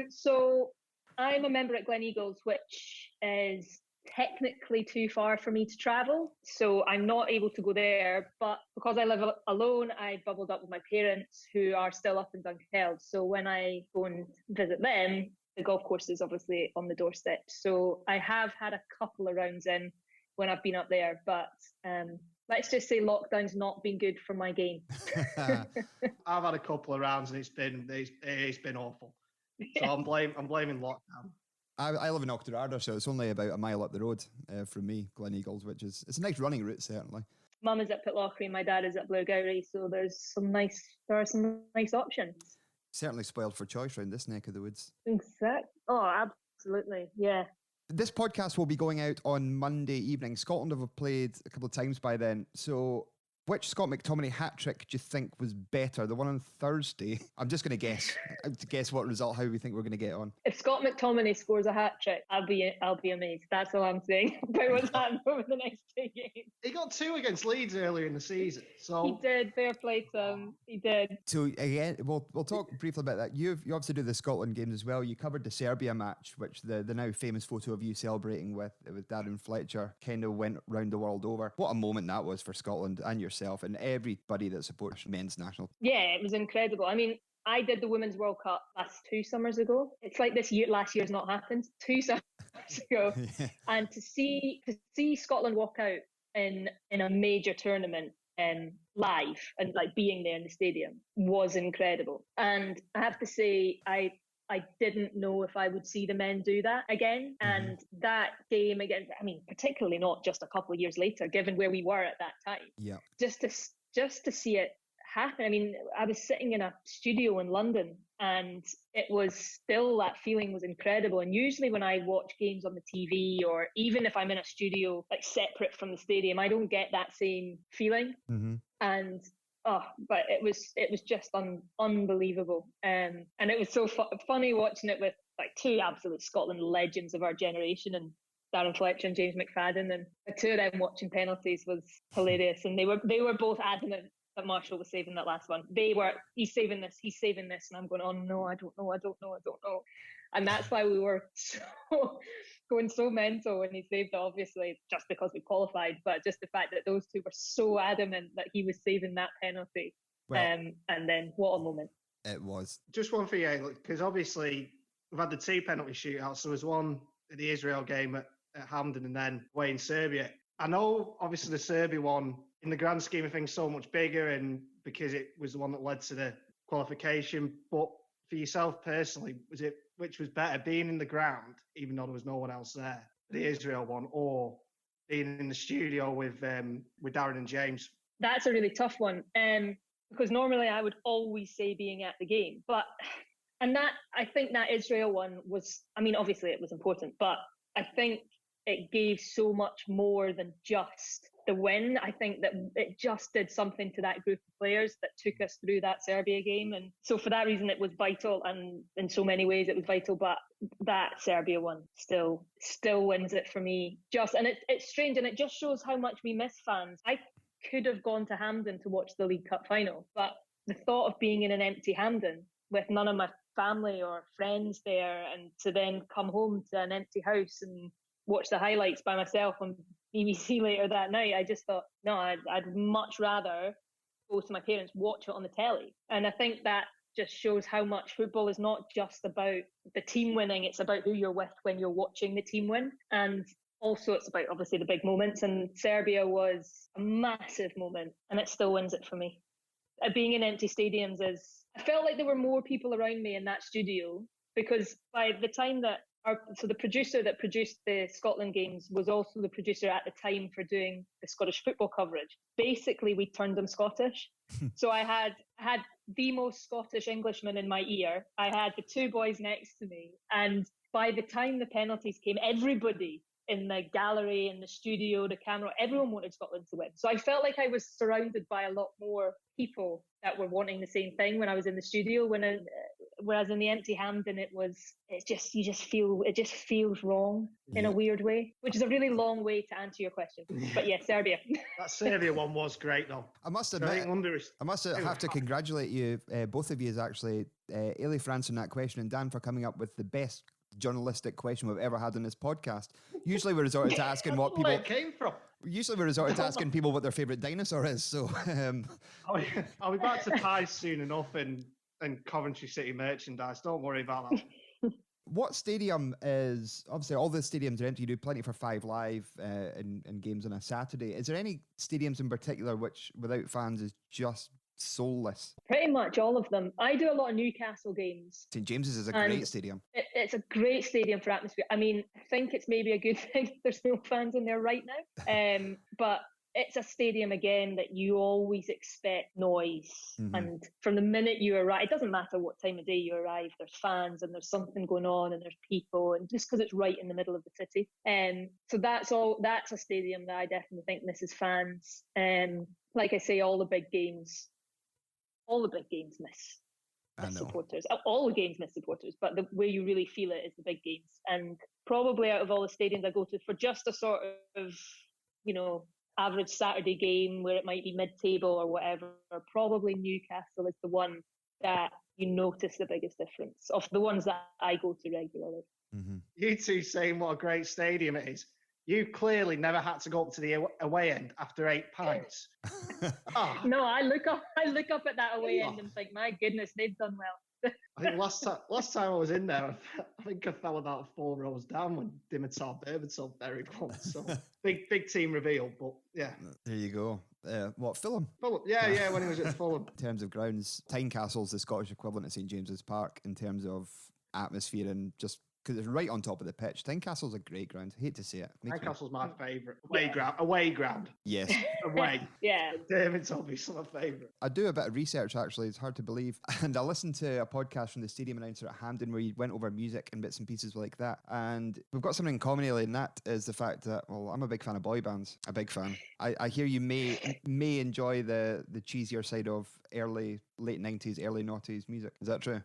So I'm a member at Glen Eagles, which is technically too far for me to travel, so I'm not able to go there, but because I live alone, I bubbled up with my parents who are still up in Dunkeld, so when I go and visit them, the golf course is obviously on the doorstep, so I have had a couple of rounds in when I've been up there, but let's just say lockdown's not been good for my game. I've had a couple of rounds and it's been awful, so I'm blaming lockdown. I live in Auchterarder, so it's only about a mile up the road from me, Glen Eagles, it's a nice running route, certainly. Mum is at Pitlochry, my dad is at Blairgowrie, so there are some nice options. Certainly spoiled for choice round this neck of the woods. Exactly. Oh, absolutely. Yeah. This podcast will be going out on Monday evening. Scotland have played a couple of times by then, so which Scott McTominay hat-trick do you think was better? The one on Thursday? I'm just going to guess what result, how we think we're going to get on. If Scott McTominay scores a hat-trick, I'll be amazed. That's all I'm saying about what's happened over the next 2 games. He got 2 against Leeds earlier in the season. So He did. Fair play to him. He did. So again, we'll talk briefly about that. You obviously do the Scotland games as well. You covered the Serbia match, which the now famous photo of you celebrating with Darren Fletcher kind of went round the world over. What a moment that was for Scotland and yourself and everybody that supports men's national. Yeah, it was incredible. I mean, I did the Women's World Cup last 2 summers ago. It's like last year's not happened. 2 summers ago. Yeah. And to see Scotland walk out in a major tournament live and like being there in the stadium was incredible. And I have to say, I didn't know if I would see the men do that again. Mm-hmm. And that game again, I mean, particularly not just a couple of years later, given where we were at that time. Yeah. Just to see it happen. I mean, I was sitting in a studio in London and it was still, that feeling was incredible. And usually when I watch games on the TV, or even if I'm in a studio like separate from the stadium, I don't get that same feeling. Mm-hmm. And but it was just unbelievable. And it was so funny watching it with like 2 absolute Scotland legends of our generation, and Darren Fletcher and James McFadden, and the 2 of them watching penalties was hilarious. And they were both adamant that Marshall was saving that last one. He's saving this, and I'm going, oh no, I don't know. And that's why we were going so mental when he saved it, obviously, just because we qualified, but just the fact that those 2 were so adamant that he was saving that penalty. Well, and then what a moment. It was. just one for you, because obviously we've had the 2 penalty shootouts. There was one in the Israel game at Hampden and then away in Serbia. I know, obviously, the Serbia one, in the grand scheme of things, so much bigger, and because it was the one that led to the qualification. But for yourself personally, which was better, being in the ground, even though there was no one else there, the Israel one, or being in the studio with Darren and James? That's a really tough one, because normally I would always say being at the game, and I think that Israel one was, I mean, obviously it was important, but I think it gave so much more than just the win. I think that it just did something to that group of players that took us through that Serbia game. And so for that reason, it was vital. And in so many ways, it was vital. But that Serbia one still wins it for me. And it's strange. And it just shows how much we miss fans. I could have gone to Hampden to watch the League Cup final. But the thought of being in an empty Hampden with none of my family or friends there, and to then come home to an empty house and watch the highlights by myself on BBC later that night, I just thought, no, I'd much rather go to my parents, watch it on the telly. And I think that just shows how much football is not just about the team winning, it's about who you're with when you're watching the team win. And also it's about, obviously, the big moments. And Serbia was a massive moment, and it still wins it for me. Being in empty stadiums I felt like there were more people around me in that studio, because by the time that so the producer that produced the Scotland games was also the producer at the time for doing the Scottish football coverage. Basically, we turned them Scottish. So I had the most Scottish Englishman in my ear. I had the 2 boys next to me. And by the time the penalties came, everybody in the gallery, in the studio, the camera, everyone wanted Scotland to win. So I felt like I was surrounded by a lot more people that were wanting the same thing when I was in the studio. Whereas in the empty Hampden, it just feels wrong in a weird way, which is a really long way to answer your question. But yeah, Serbia. That Serbia one was great, though. I must admit, I must have to congratulate you, both of you, is actually Eilidh for answering that question and Dan for coming up with the best journalistic question we've ever had on this podcast. Usually we resorted to asking what people... Where it came from. Usually we resorted to asking people what their favourite dinosaur is, so... I'll be back to pies soon enough and Coventry City merchandise. Don't worry about that. What stadium is... Obviously, all the stadiums are empty. You do plenty for Five Live and games on a Saturday. Is there any stadiums in particular which, without fans, is just soulless? Pretty much all of them. I do a lot of Newcastle games. St James's is a great stadium. It's a great stadium for atmosphere. I mean, I think it's maybe a good thing there's no fans in there right now. But it's a stadium, again, that you always expect noise. Mm-hmm. And from the minute you arrive, it doesn't matter what time of day you arrive, there's fans and there's something going on and there's people, and just because it's right in the middle of the city. So that's a stadium that I definitely think misses fans. Like I say, all the big games miss supporters. All the games miss supporters, but the way you really feel it is the big games. And probably out of all the stadiums I go to, for just a sort of, average Saturday game where it might be mid-table or whatever, probably Newcastle is the one that you notice the biggest difference of the ones that I go to regularly. Mm-hmm. You two saying what a great stadium it is. You clearly never had to go up to the away end after 8 pints. No, I look up at that away end and think, my goodness, they've done well. I think last time I was in there, I think I fell about 4 rows down when Dimitar Berbatov buried one. So big team reveal, but yeah. There you go. Fulham? Fulham, yeah, when he was at Fulham. In terms of grounds, Tynecastle's the Scottish equivalent of St James's Park in terms of atmosphere and just because it's right on top of the pitch. Tynecastle's a great ground. I hate to say it. Tynecastle's my favourite. Away ground. Yes. Away. Yeah. David's obviously my favourite. I do a bit of research, actually. It's hard to believe. And I listened to a podcast from the stadium announcer at Hampden where he went over music and bits and pieces like that. And we've got something in common, Eilidh, and that is the fact that, well, I'm a big fan of boy bands. A big fan. I hear you may enjoy the cheesier side of late 90s, early noughties music. Is that true?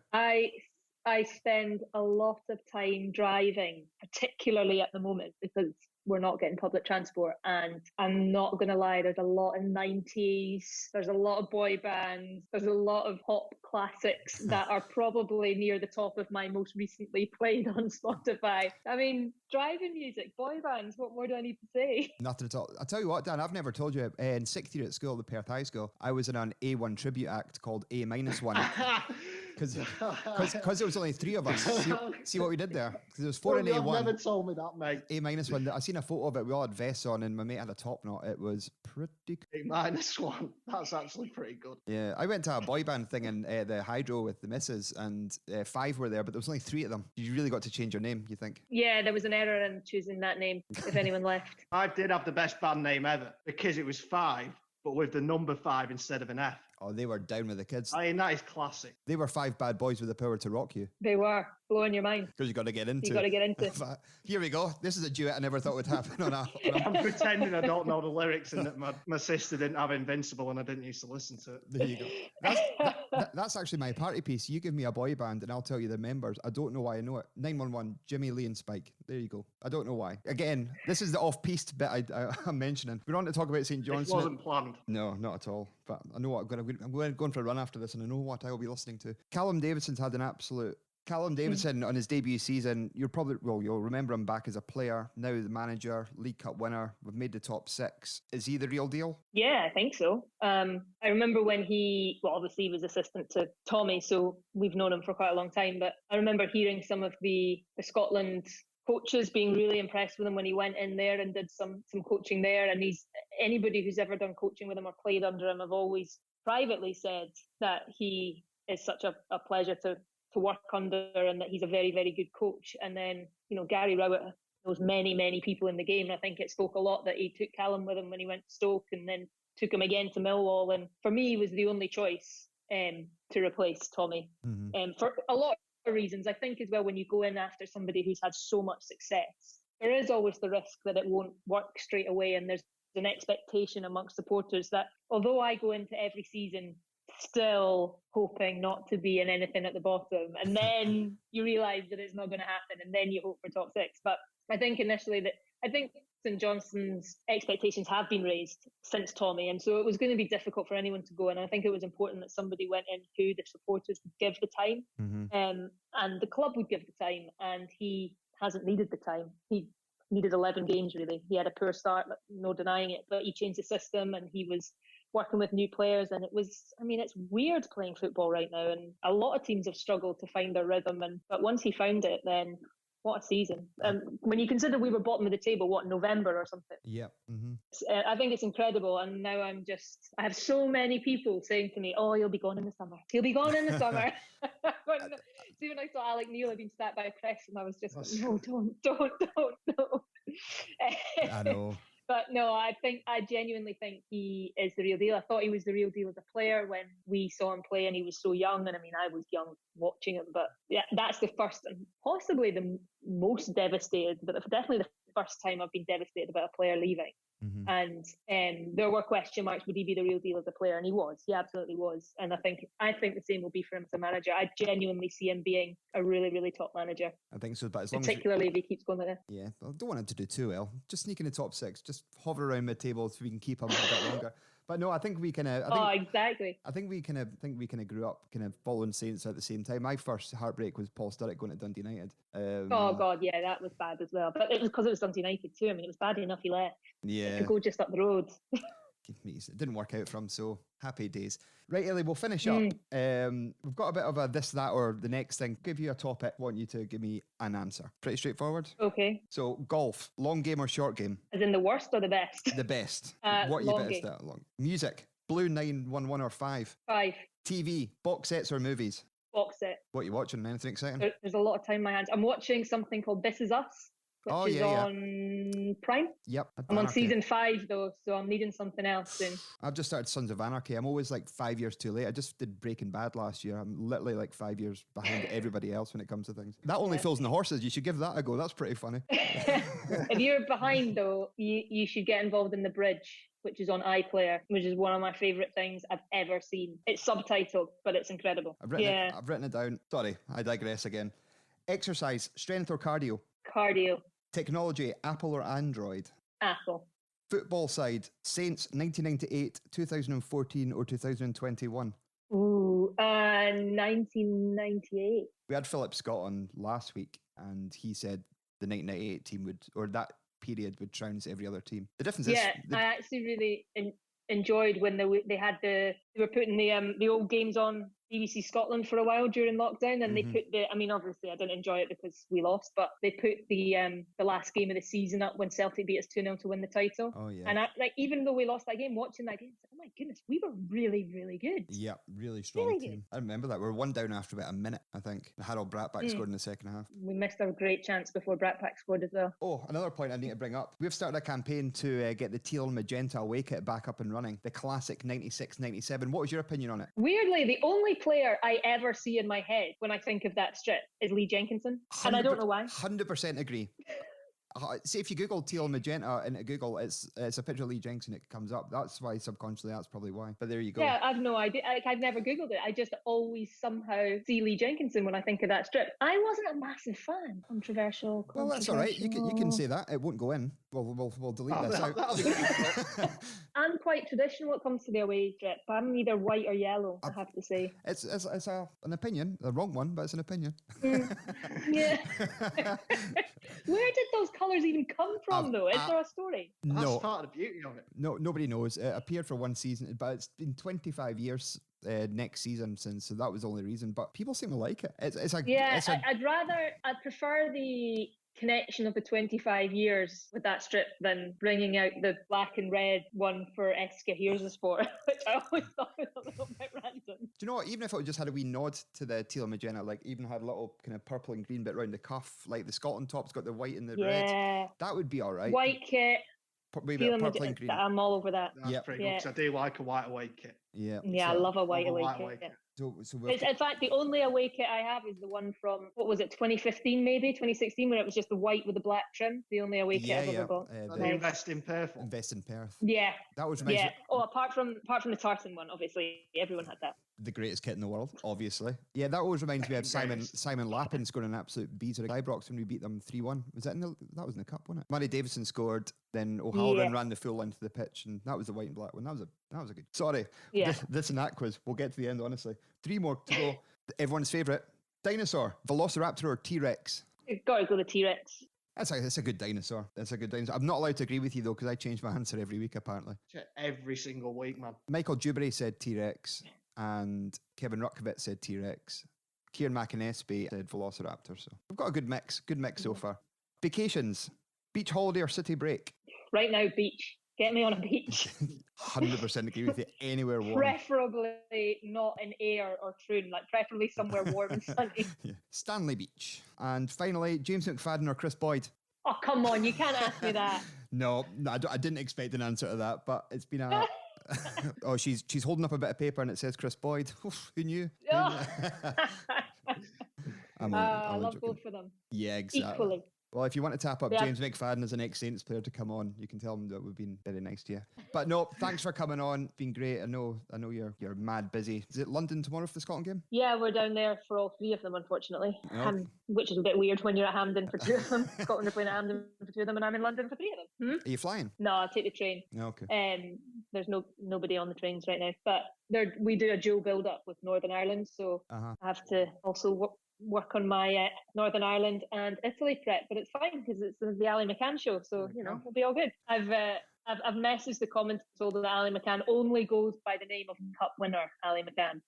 I spend a lot of time driving, particularly at the moment, because we're not getting public transport. And I'm not going to lie, there's a lot of 90s, there's a lot of boy bands, there's a lot of pop classics that are probably near the top of my most recently played on Spotify. I mean, driving music, boy bands, what more do I need to say? Nothing at all. I'll tell you what, Dan, I've never told you. In 6th year at school, the Perth High School, I was in an A1 tribute act called A-1. Because there was only 3 of us. See what we did there? Because there was 4 in A1. You've never told me that, mate. A-1. I seen a photo of it. We all had vests on, and my mate had a top knot. It was pretty cool. A-1. That's actually pretty good. Yeah, I went to a boy band thing in the Hydro with the missus, and 5 were there, but there was only 3 of them. You really got to change your name, you think? Yeah, there was an error in choosing that name, if anyone left. I did have the best band name ever, because it was 5, but with the number 5 instead of an F. Oh, they were down with the kids. I mean, that is classic. They were 5 bad boys with the power to rock you. They were. Blowing your mind. Because you got to get into. You got to get into. Here we go. This is a duet I never thought would happen on a... I'm pretending I don't know the lyrics and that my sister didn't have Invincible and I didn't used to listen to it. There you go. That's actually my party piece. You give me a boy band and I'll tell you the members. I don't know why I know it. 911, Jimmy, Lee and Spike. There you go. I don't know why. Again, this is the off-piste bit I'm mentioning. We're on to talk about St. Johnstone. It wasn't planned. No, not at all. But I know what I'm going for a run after this and I know what I will be listening to. Callum Davidson's had an absolute... Callum Davidson on his debut season, you'll remember him back as a player, now the manager, League Cup winner. We've made the top 6. Is he the real deal? Yeah, I think so. I remember when obviously he was assistant to Tommy, so we've known him for quite a long time, but I remember hearing some of the Scotland coaches being really impressed with him when he went in there and did some coaching there. And anybody who's ever done coaching with him or played under him have always privately said that he is such a pleasure to work under and that he's a very, very good coach. And then, Gary Rowett knows many, many people in the game. And I think it spoke a lot that he took Callum with him when he went to Stoke and then took him again to Millwall. And for me, he was the only choice to replace Tommy. Mm-hmm. For a lot of reasons. I think as well, when you go in after somebody who's had so much success, there is always the risk that it won't work straight away, and there's an expectation amongst supporters that although I go into every season still hoping not to be in anything at the bottom, and then you realise that it's not going to happen, and then you hope for top six. But I think initially I think St Johnstone's expectations have been raised since Tommy, and so it was going to be difficult for anyone to go, and I think it was important that somebody went in who the supporters would give the time, and the club would give the time, and he hasn't needed the time. He needed 11 games, really. He had a poor start, no denying it, but he changed the system, and he was working with new players, and it's weird playing football right now, and a lot of teams have struggled to find their rhythm, but once he found it, then what a season. When you consider we were bottom of the table, November or something. Yeah. Mm-hmm. I think it's incredible, and now I have so many people saying to me, oh, he'll be gone in the summer. He'll be gone in the summer. See, when I saw Alec Neil had been sat by a press, and I was just like, no, don't. I know. But no, I genuinely think he is the real deal. I thought he was the real deal as a player when we saw him play, and he was so young. And I mean, I was young watching him, but yeah, that's the first and possibly the most devastated, but definitely the first time I've been devastated about a player leaving. Mm-hmm. And there were question marks. Would he be the real deal as a player? And he was. He absolutely was. And I think the same will be for him as a manager. I genuinely see him being a really, really top manager. I think so, but as long particularly if he keeps going like that. Yeah, I don't want him to do too well. Just sneak in the top six. Just hover around mid-table so we can keep him a bit longer. But no, I think we kind of. Exactly. I think we kind of grew up kind of following Saints at the same time. My first heartbreak was Paul Sturrock going to Dundee United. Oh God, yeah, that was bad as well. But it was because it was Dundee United too. I mean, it was bad enough he left. Yeah. To go just up the road. It didn't work out for him, so happy days. Right, Eilidh, we'll finish up. We've got a bit of a this, that, or the next thing. Give you a topic, want you to give me an answer. Pretty straightforward. Okay. So, golf, long game or short game? As in the worst or the best? The best. What are you best at? Long. Music, Blue 911 or 5? 5. TV, box sets or movies? Box set. What are you watching? Anything exciting? There's a lot of time in my hands. I'm watching something called This Is Us, which is on Prime. Yep. I'm on season 5 though, so I'm needing something else soon. I've just started Sons of Anarchy. I'm always like 5 years too late. I just did Breaking Bad last year. I'm literally like 5 years behind everybody else when it comes to things. That only Fools and the Horses. You should give that a go. That's pretty funny. If you're behind though, you should get involved in The Bridge, which is on iPlayer, which is one of my favourite things I've ever seen. It's subtitled, but it's incredible. I've written it down. Sorry, I digress again. Exercise, strength or cardio? Cardio. Technology, Apple or Android? Apple. Football side, Saints 1998, 2014 or 2021? Ooh, 1998. We had Philip Scott on last week, and he said the 1998 team would, or that period would trounce every other team. The difference is... I actually really enjoyed when they were putting the old games on BBC Scotland for a while during lockdown, and they put obviously I didn't enjoy it because we lost, but they put the last game of the season up when Celtic beat us 2-0 to win the title. Oh yeah. And even though we lost that game, watching that game, oh my goodness, we were really, really good. Yeah, really strong team. I remember that. We were 1 down after about a minute, I think. Harold Bratback scored in the second half. We missed a great chance before Bratback scored as well. Oh, another point I need to bring up. We've started a campaign to get the teal and magenta away kit back up and running. The classic 96-97. What was your opinion on it? Weirdly, the only player I ever see in my head when I think of that strip is Lee Jenkinson, and I don't know why. 100% agree. See, if you Google teal and magenta into Google, it's a picture of Lee Jenkinson. It comes up. That's why subconsciously. That's probably why. But there you go. Yeah, I've no idea. I've never Googled it. I just always somehow see Lee Jenkinson when I think of that strip. I wasn't a massive fan. Controversial. Well, that's all right. You can say that. It won't go in. We'll delete this out. I'm quite traditional when it comes to the away strip. I'm either white or yellow, I have to say. It's an opinion. The wrong one, but it's an opinion. Yeah. Where did those colours even come from, though? Is there a story? No. That's part of the beauty of it. No, nobody knows. It appeared for one season, but it's been 25 years next season since, so that was the only reason. But people seem to like it. I'd prefer the connection of the 25 years with that strip than bringing out the black and red one for Eska Here's a Sport, which I always thought was a little bit random. Do you know what? Even if it just had a wee nod to the teal and magenta, like even had a little kind of purple and green bit around the cuff, like the Scotland top's got the white and the red, that would be all right. White kit. Maybe a purple and green. I'm all over that. That's pretty good, because I do like a white away kit. Yeah. Yeah, I love a white away kit. So we've It's, in fact, the only away kit I have is the one from, what was it, 2015 maybe, 2016, when it was just the white with the black trim. The only away kit I've ever bought. The Invest in Perth. Invest in Perth. Yeah. That was Yeah. Oh, apart from the tartan one, obviously, everyone had that. the greatest kit in the world, obviously. Yeah, that always reminds me of Simon Lappin scoring an absolute beater at Ibrox when we beat them 3-1. Was that that was in the cup, wasn't it? Murray Davison scored, then O'Halloran ran the full length of the pitch, and that was the white and black one. That was a good. Sorry, this and that quiz. We'll get to the end, honestly. 3 more to go. Everyone's favourite dinosaur: Velociraptor or T-Rex? You've got to go to T-Rex. That's a good dinosaur. That's a good dinosaur. I'm not allowed to agree with you though, because I change my answer every week apparently. Every single week, man. Michael Dewberry said T-Rex, and Kevin Rutkowitz said T-Rex. Kieran McInnesby said Velociraptor. So we've got a good mix so far. Vacations: beach holiday or city break? Right now, beach. Get me on a beach. 100% agree with you. Anywhere warm. Preferably not in Ayr or Troon, like preferably somewhere warm and sunny. Yeah. Stanley Beach. And finally, James McFadden or Chris Boyd? Oh, come on, you can't ask me that. No, I didn't expect an answer to that, but it's been a... Oh, she's holding up a bit of paper and it says Chris Boyd. Oof, who knew? I love both of them. Yeah, exactly. Equally. Well, if you want to tap up James McFadden as an ex-Saints player to come on, you can tell him that we've been very nice to you. But no, thanks for coming on. Been great. I know you're mad busy. Is it London tomorrow for the Scotland game? Yeah, we're down there for all 3 of them, unfortunately. Which is a bit weird when you're at Hampden for 2 of them. Scotland are playing at Hampden for 2 of them, and I'm in London for 3 of them. Are you flying? No, I'll take the train. Okay. There's nobody on the trains right now, but we do a dual build-up with Northern Ireland, so I have to also work on my Northern Ireland and Italy prep, but it's fine because it's the Ali McCann show, so it'll be all good. I've messaged the comments, told them that Ali McCann only goes by the name of Cup winner Ali McCann.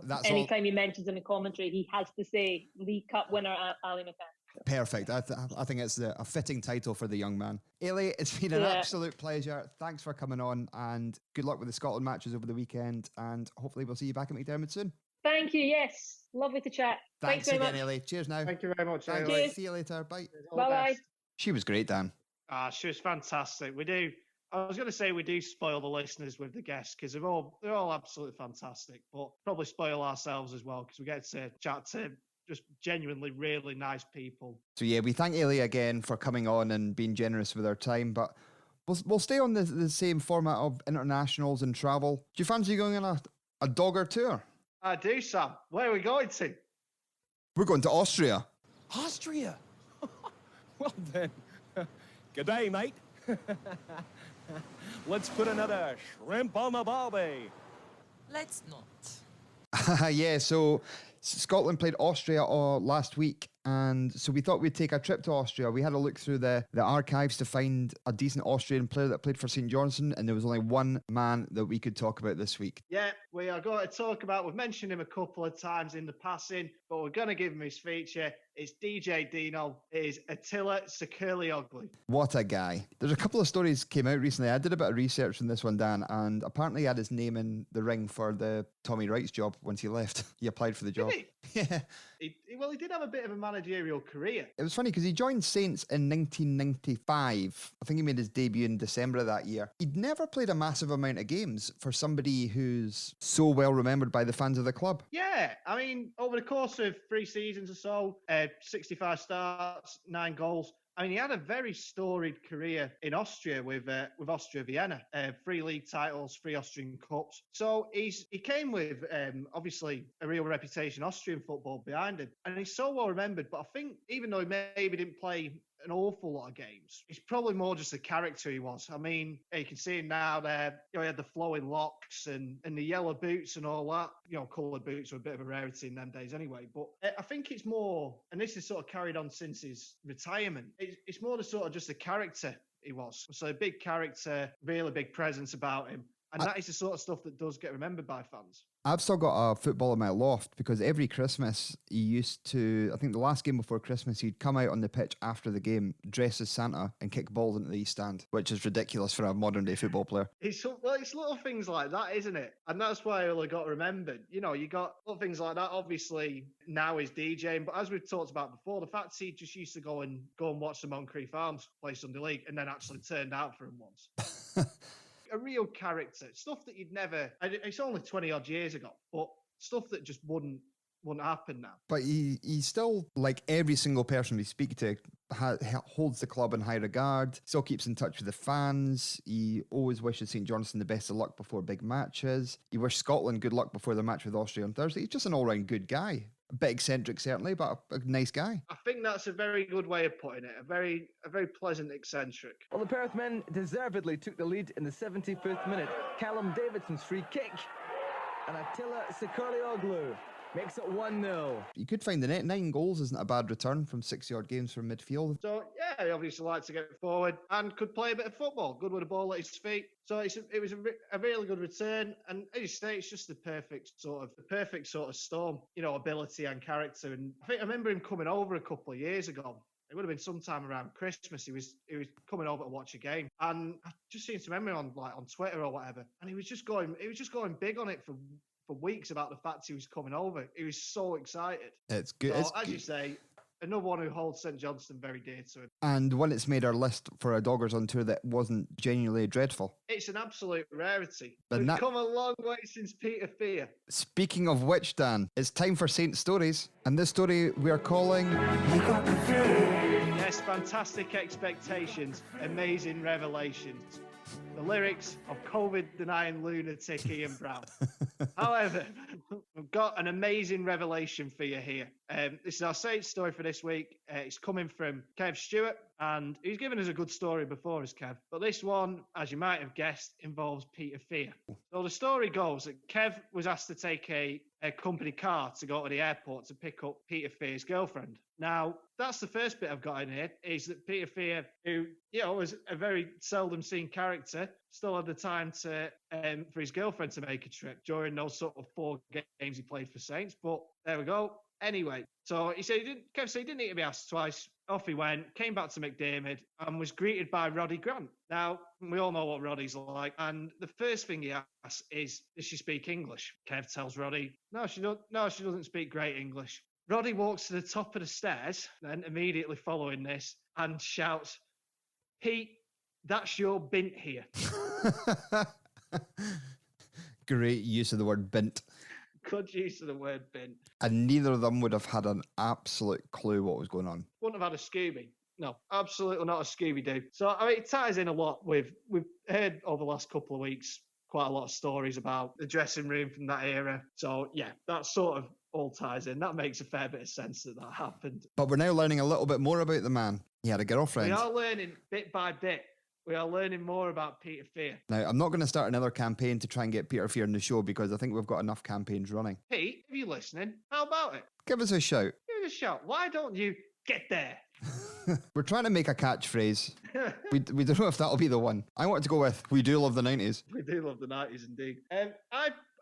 That's anytime he mentions in the commentary, he has to say League Cup winner Ali McCann. Perfect. I think it's a fitting title for the young man. Eilidh, it's been an absolute pleasure. Thanks for coming on, and good luck with the Scotland matches over the weekend, and hopefully we'll see you back at McDermott soon. Thank you. Yes. Lovely to chat. Thanks very again, much. Eilidh. Cheers now. Thank you very much. Thanks. See you later. Bye. Bye-bye. She was great, Dan. She was fantastic. I was going to say we do spoil the listeners with the guests because they're all absolutely fantastic, but probably spoil ourselves as well because we get to chat to just genuinely really nice people. So yeah, we thank Eilidh again for coming on and being generous with our time, but we'll stay on the same format of internationals and travel. Do you fancy going on a dogger tour? I do, Sam. Where are we going to? We're going to Austria. Austria? Well then, good day, mate. Let's put another shrimp on the barbie. Let's not. Yeah, so Scotland played Austria last week, and so we thought we'd take a trip to Austria. We had a look through the archives to find a decent Austrian player that played for St Johnstone, and there was only one man that we could talk about this week. Yeah, we are going to talk about, we've mentioned him a couple of times in the passing, but we're going to give him his feature. It's DJ Dino. It is Attila Sakirlioglu. What a guy. There's a couple of stories came out recently. I did a bit of research on this one, Dan, and apparently he had his name in the ring for the Tommy Wright's job once he left. He applied for the job. Did he? Yeah. He did have a bit of a managerial career. It was funny because he joined Saints in 1995. I think he made his debut in December of that year. He'd never played a massive amount of games for somebody who's so well remembered by the fans of the club. Yeah, I mean, over the course of 3 seasons or so, 65 starts, 9 goals. I mean, he had a very storied career in Austria with Austria Vienna, 3 league titles, 3 Austrian cups. So he came with obviously a real reputation, Austrian football behind him, and he's so well remembered. But I think even though he maybe didn't play an awful lot of games, it's probably more just the character he was. I mean, you can see him now there. He had the flowing locks and the yellow boots and all that. Coloured boots are a bit of a rarity in them days anyway. But I think it's more, and this is sort of carried on since his retirement. It's more the sort of just the character he was. So a big character, really big presence about him. And that is the sort of stuff that does get remembered by fans. I've still got a football in my loft because every Christmas he used to, I think the last game before Christmas, he'd come out on the pitch after the game, dress as Santa and kick balls into the East Stand, which is ridiculous for a modern day football player. It's little things like that, isn't it? And that's why it all got remembered. You got little things like that. Obviously, now he's DJing, but as we've talked about before, the fact he just used to go and watch the Moncrief Arms play Sunday League and then actually turned out for him once. A real character, stuff that you'd never. It's only 20 odd years ago, but stuff that just wouldn't happen now. But he still, like every single person we speak to, holds the club in high regard, still keeps in touch with the fans. He always wishes St Johnstone the best of luck before big matches. He wished Scotland good luck before the match with Austria on Thursday. He's just an all-round good guy. A bit eccentric, certainly, but a nice guy. I think that's a very good way of putting it. A very pleasant eccentric. Well, the Perth men deservedly took the lead in the 75th minute. Callum Davidson's free kick. And Attila Sikolioglu makes it 1-0. You could find the net. 9 goals isn't a bad return from 60-odd games from midfield. So, yeah, he obviously likes to get forward and could play a bit of football. Good with the ball at his feet. So it was a really good return. And as you say, it's just the perfect sort of storm, ability and character. And I remember him coming over a couple of years ago. It would have been sometime around Christmas. He was coming over to watch a game, and I just seen some memory on Twitter or whatever. And he was just going big on it for weeks about the fact he was coming over. He was so excited. It's good. So, as you say, another one who holds St Johnstone very dear to him. And when it's made our list for a Doggers on tour that wasn't genuinely dreadful. It's an absolute rarity. But We've come a long way since Peter Phyr. Speaking of which, Dan, it's time for Saint Stories. And this story we are calling... Yes, fantastic expectations, amazing revelations. The lyrics of COVID-denying lunatic Ian Brown. However, we've got an amazing revelation for you here. This is our Saint story for this week. It's coming from Kev Stewart, and he's given us a good story before us, Kev. But this one, as you might have guessed, involves Peter Phyr. So the story goes that Kev was asked to take a company car to go to the airport to pick up Peter Phyr's girlfriend. Now, that's the first bit I've got in here, is that Peter Phyr, who, was a very seldom seen character, still had the time to for his girlfriend to make a trip during those sort of 4 games he played for Saints. But there we go. Anyway, so Kev said he didn't need to be asked twice. Off he went, came back to McDiarmid, and was greeted by Roddy Grant. Now, we all know what Roddy's like, and the first thing he asks is, does she speak English? Kev tells Roddy, no, she doesn't speak great English. Roddy walks to the top of the stairs, then immediately following this, and shouts, Pete, that's your bint here. Great use of the word bint. Good use of the word bint. And neither of them would have had an absolute clue what was going on. Wouldn't have had a Scooby. No, absolutely not a Scooby-Doo. So, it ties in a lot with, we've heard over the last couple of weeks quite a lot of stories about the dressing room from that era. So, yeah, that sort of all ties in. That makes a fair bit of sense that happened. But we're now learning a little bit more about the man. He had a girlfriend. We are learning bit by bit. We are learning more about Peter Phyr. Now, I'm not going to start another campaign to try and get Peter Phyr in the show because I think we've got enough campaigns running. Pete, if you're listening, how about it? Give us a shout. Give us a shout. Why don't you get there? We're trying to make a catchphrase. we don't know if that'll be the one. I want to go with, we do love the 90s. We do love the 90s indeed.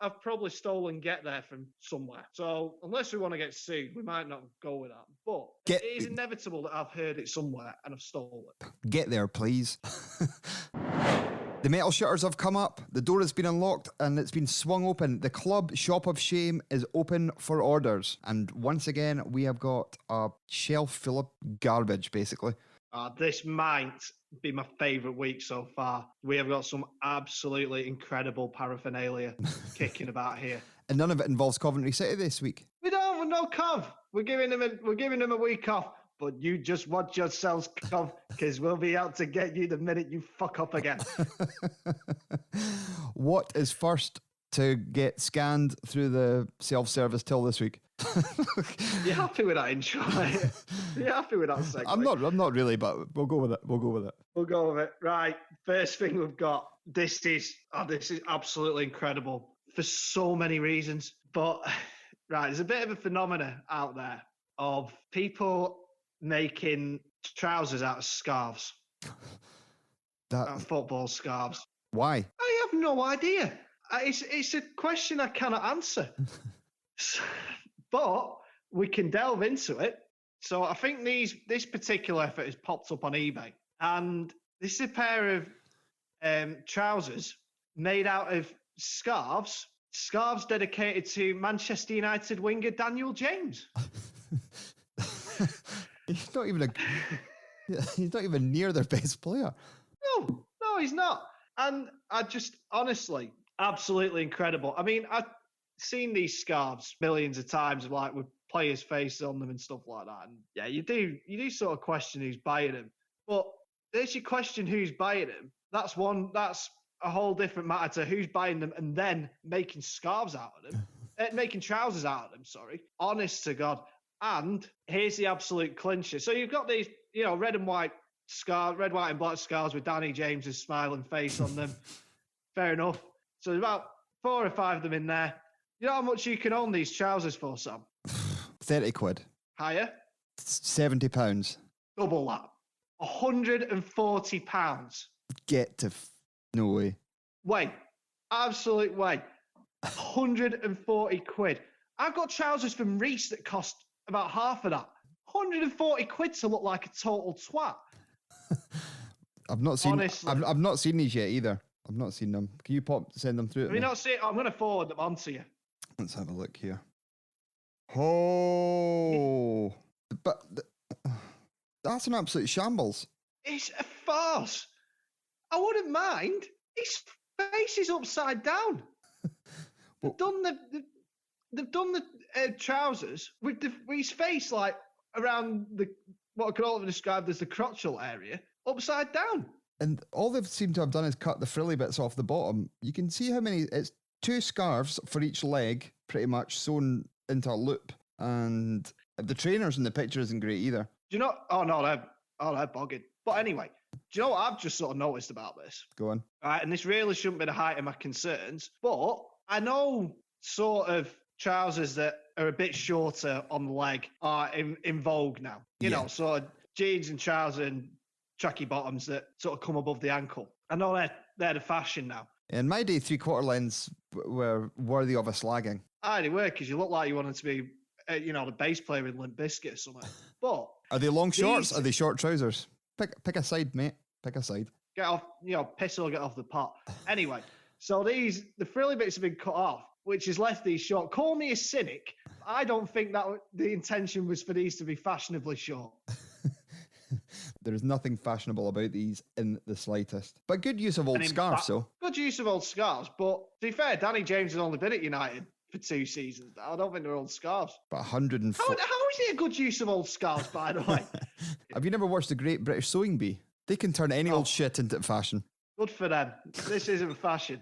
I've probably stolen Get There from somewhere. So unless we want to get sued, we might not go with that. But it is inevitable that I've heard it somewhere and I've stolen it. Get there, please. The metal shutters have come up, the door has been unlocked and it's been swung open. The club Shop of Shame is open for orders. And once again, we have got a shelf full of garbage, basically. This might be my favourite week so far. We have got some absolutely incredible paraphernalia kicking about here. And none of it involves Coventry City this week. We don't have no Cov. We're giving them a week off. But you just watch yourselves, Cov, because we'll be out to get you the minute you fuck up again. What is first to get scanned through the self-service till this week? You happy with that intro? You happy with that segue? I'm not really, but we'll go with it. We'll go with it. Right. First thing we've got. This is absolutely incredible for so many reasons. But right, there's a bit of a phenomena out there of people making trousers out of scarves. Out of football scarves. Why? I have no idea. It's a question I cannot answer. But we can delve into it. So I think this particular effort has popped up on eBay. And this is a pair of trousers made out of scarves dedicated to Manchester United winger Daniel James. He's not even near their best player. No, he's not. And I just, honestly, absolutely incredible. I mean, seen these scarves millions of times, like with players' faces on them and stuff like that. And yeah, you do sort of question who's buying them. But if you question who's buying them, that's a whole different matter to who's buying them and then making scarves out of them, making trousers out of them. Sorry, honest to God. And here's the absolute clincher. So you've got these, red and white scarves, red, white, and black scarves with Danny James's smiling face on them. Fair enough. So there's about 4 or 5 of them in there. You know how much you can own these trousers for, Sam? 30 quid. Higher? £70. Double that. £140. Get to... No way. Way. Absolute way. 140 quid. I've got trousers from Reese that cost about half of that. 140 quid to look like a total twat. I've not seen... Honestly. I've not seen these yet either. I've not seen them. Can you send them through? Have you not seen? I'm going to forward them on to you. Let's have a look here. Oh, but that's an absolute shambles. It's a farce. I wouldn't mind. His face is upside down. They've done the trousers with his face like around what I could all describe as the crotchal area, upside down. And all they've seemed to have done is cut the frilly bits off the bottom. You can see how many... It's 2 scarves for each leg, pretty much, sewn into a loop. And the trainers in the picture isn't great either. Do you know... Oh, no, they're bogging. But anyway, do you know what I've just sort of noticed about this? Go on. Right, and this really shouldn't be the height of my concerns, but I know sort of trousers that are a bit shorter on the leg are in vogue now. You know, sort of jeans and trousers and tracky bottoms that sort of come above the ankle. I know they're the fashion now. In my day, 3/4 lengths were worthy of a slagging. They were, because you look like you wanted to be, the bass player in Limp Bizkit or something. But are they long shorts? Are they short trousers? Pick a side, mate. Pick a side. Get off, piss or get off the pot. Anyway, so the frilly bits have been cut off, which has left these short. Call me a cynic. I don't think that the intention was for these to be fashionably short. There is nothing fashionable about these in the slightest. But good use of old scarves, though. Good use of old scarves, but to be fair, Danny James has only been at United for 2 seasons now. I don't think they're old scarves. But 104... How is it a good use of old scarves, by the way? Have you never watched The Great British Sewing Bee? They can turn any old shit into fashion. Good for them. This isn't fashion.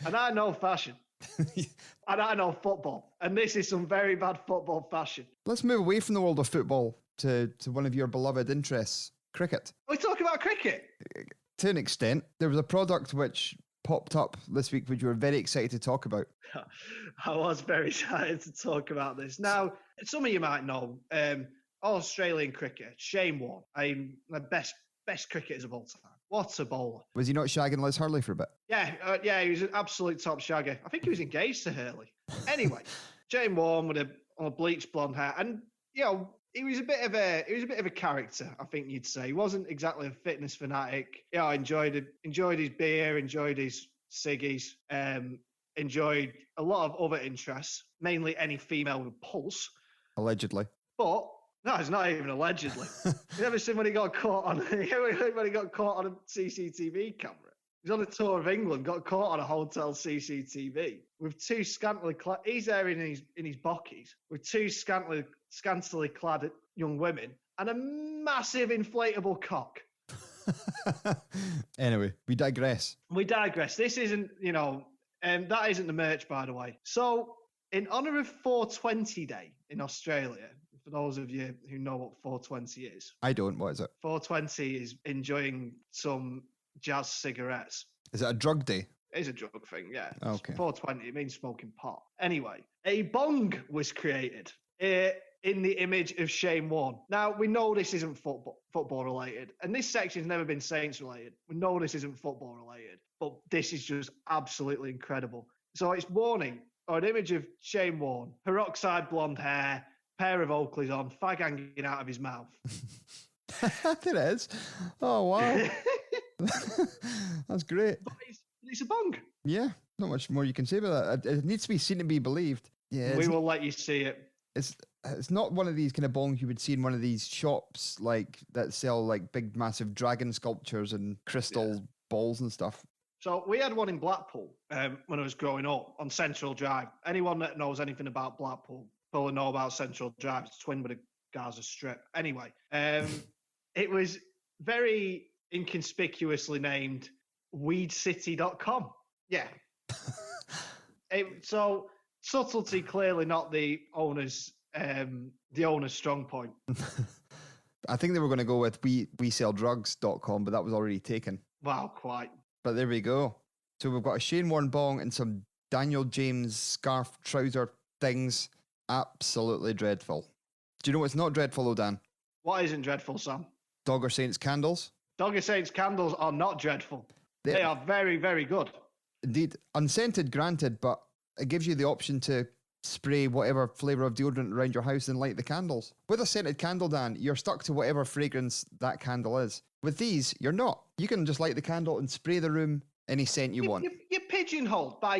And I know fashion. And I know football. And this is some very bad football fashion. Let's move away from the world of football to one of your beloved interests. Cricket. Are we talking about cricket? To an extent. There was a product which popped up this week which you were very excited to talk about. I was very excited to talk about this. Now, some of you might know, Australian cricket, Shane Warne, the best cricketers of all time. What a bowler. Was he not shagging Liz Hurley for a bit? Yeah, he was an absolute top shagger. I think he was engaged to Hurley. Anyway, Shane Warne with a bleached blonde hair, and he was a bit of a character, I think you'd say. He wasn't exactly a fitness fanatic. Enjoyed his beer, enjoyed his ciggies, enjoyed a lot of other interests, mainly any female with pulse. Allegedly. But no, it's not even allegedly. You never seen when he got caught on a CCTV camera. He's on a tour of England, got caught on a hotel CCTV with 2 scantily clad. He's there in his bockies with 2 scantily clad young women and a massive inflatable cock. Anyway, we digress. This isn't, that isn't the merch, by the way. So, in honour of 420 Day in Australia, for those of you who know what 420 is. I don't. What is it? 420 is enjoying some jazz cigarettes. Is it a drug day? It is a drug thing, yeah. Okay. 420, it means smoking pot. Anyway, a bong was created in the image of Shane Warne. Now, we know this isn't football related, and this section's never been Saints related. We know this isn't football related, but this is just absolutely incredible. So it's an image of Shane Warne, peroxide blonde hair, pair of Oakleys on, fag hanging out of his mouth. It is. Oh, wow. That's great. But it's a bong. Yeah, not much more you can say about that. It needs to be seen to be believed. Yeah, we will let you see it. It's not one of these kind of bongs you would see in one of these shops like that sell like big massive dragon sculptures and crystal balls and stuff. So we had one in Blackpool when I was growing up on Central Drive. Anyone that knows anything about Blackpool will know about Central Drive. It's twin with a Gaza Strip. Anyway, it was very inconspicuously named weedcity.com. Yeah. So subtlety clearly not the owner's strong point. I think they were going to go with weselldrugs.com, but that was already taken. Wow, quite. But there we go. So we've got a Shane Warne bong and some Daniel James scarf trouser things. Absolutely dreadful. Do you know what's not dreadful though, Dan? What isn't dreadful, Sam? Dogger Saints candles. Dogger Saints candles are not dreadful. They are very, very good. Indeed. Unscented, granted, but it gives you the option to spray whatever flavour of deodorant around your house and light the candles. With a scented candle, Dan, you're stuck to whatever fragrance that candle is. With these, you're not. You can just light the candle and spray the room any scent you want. You're pigeonholed by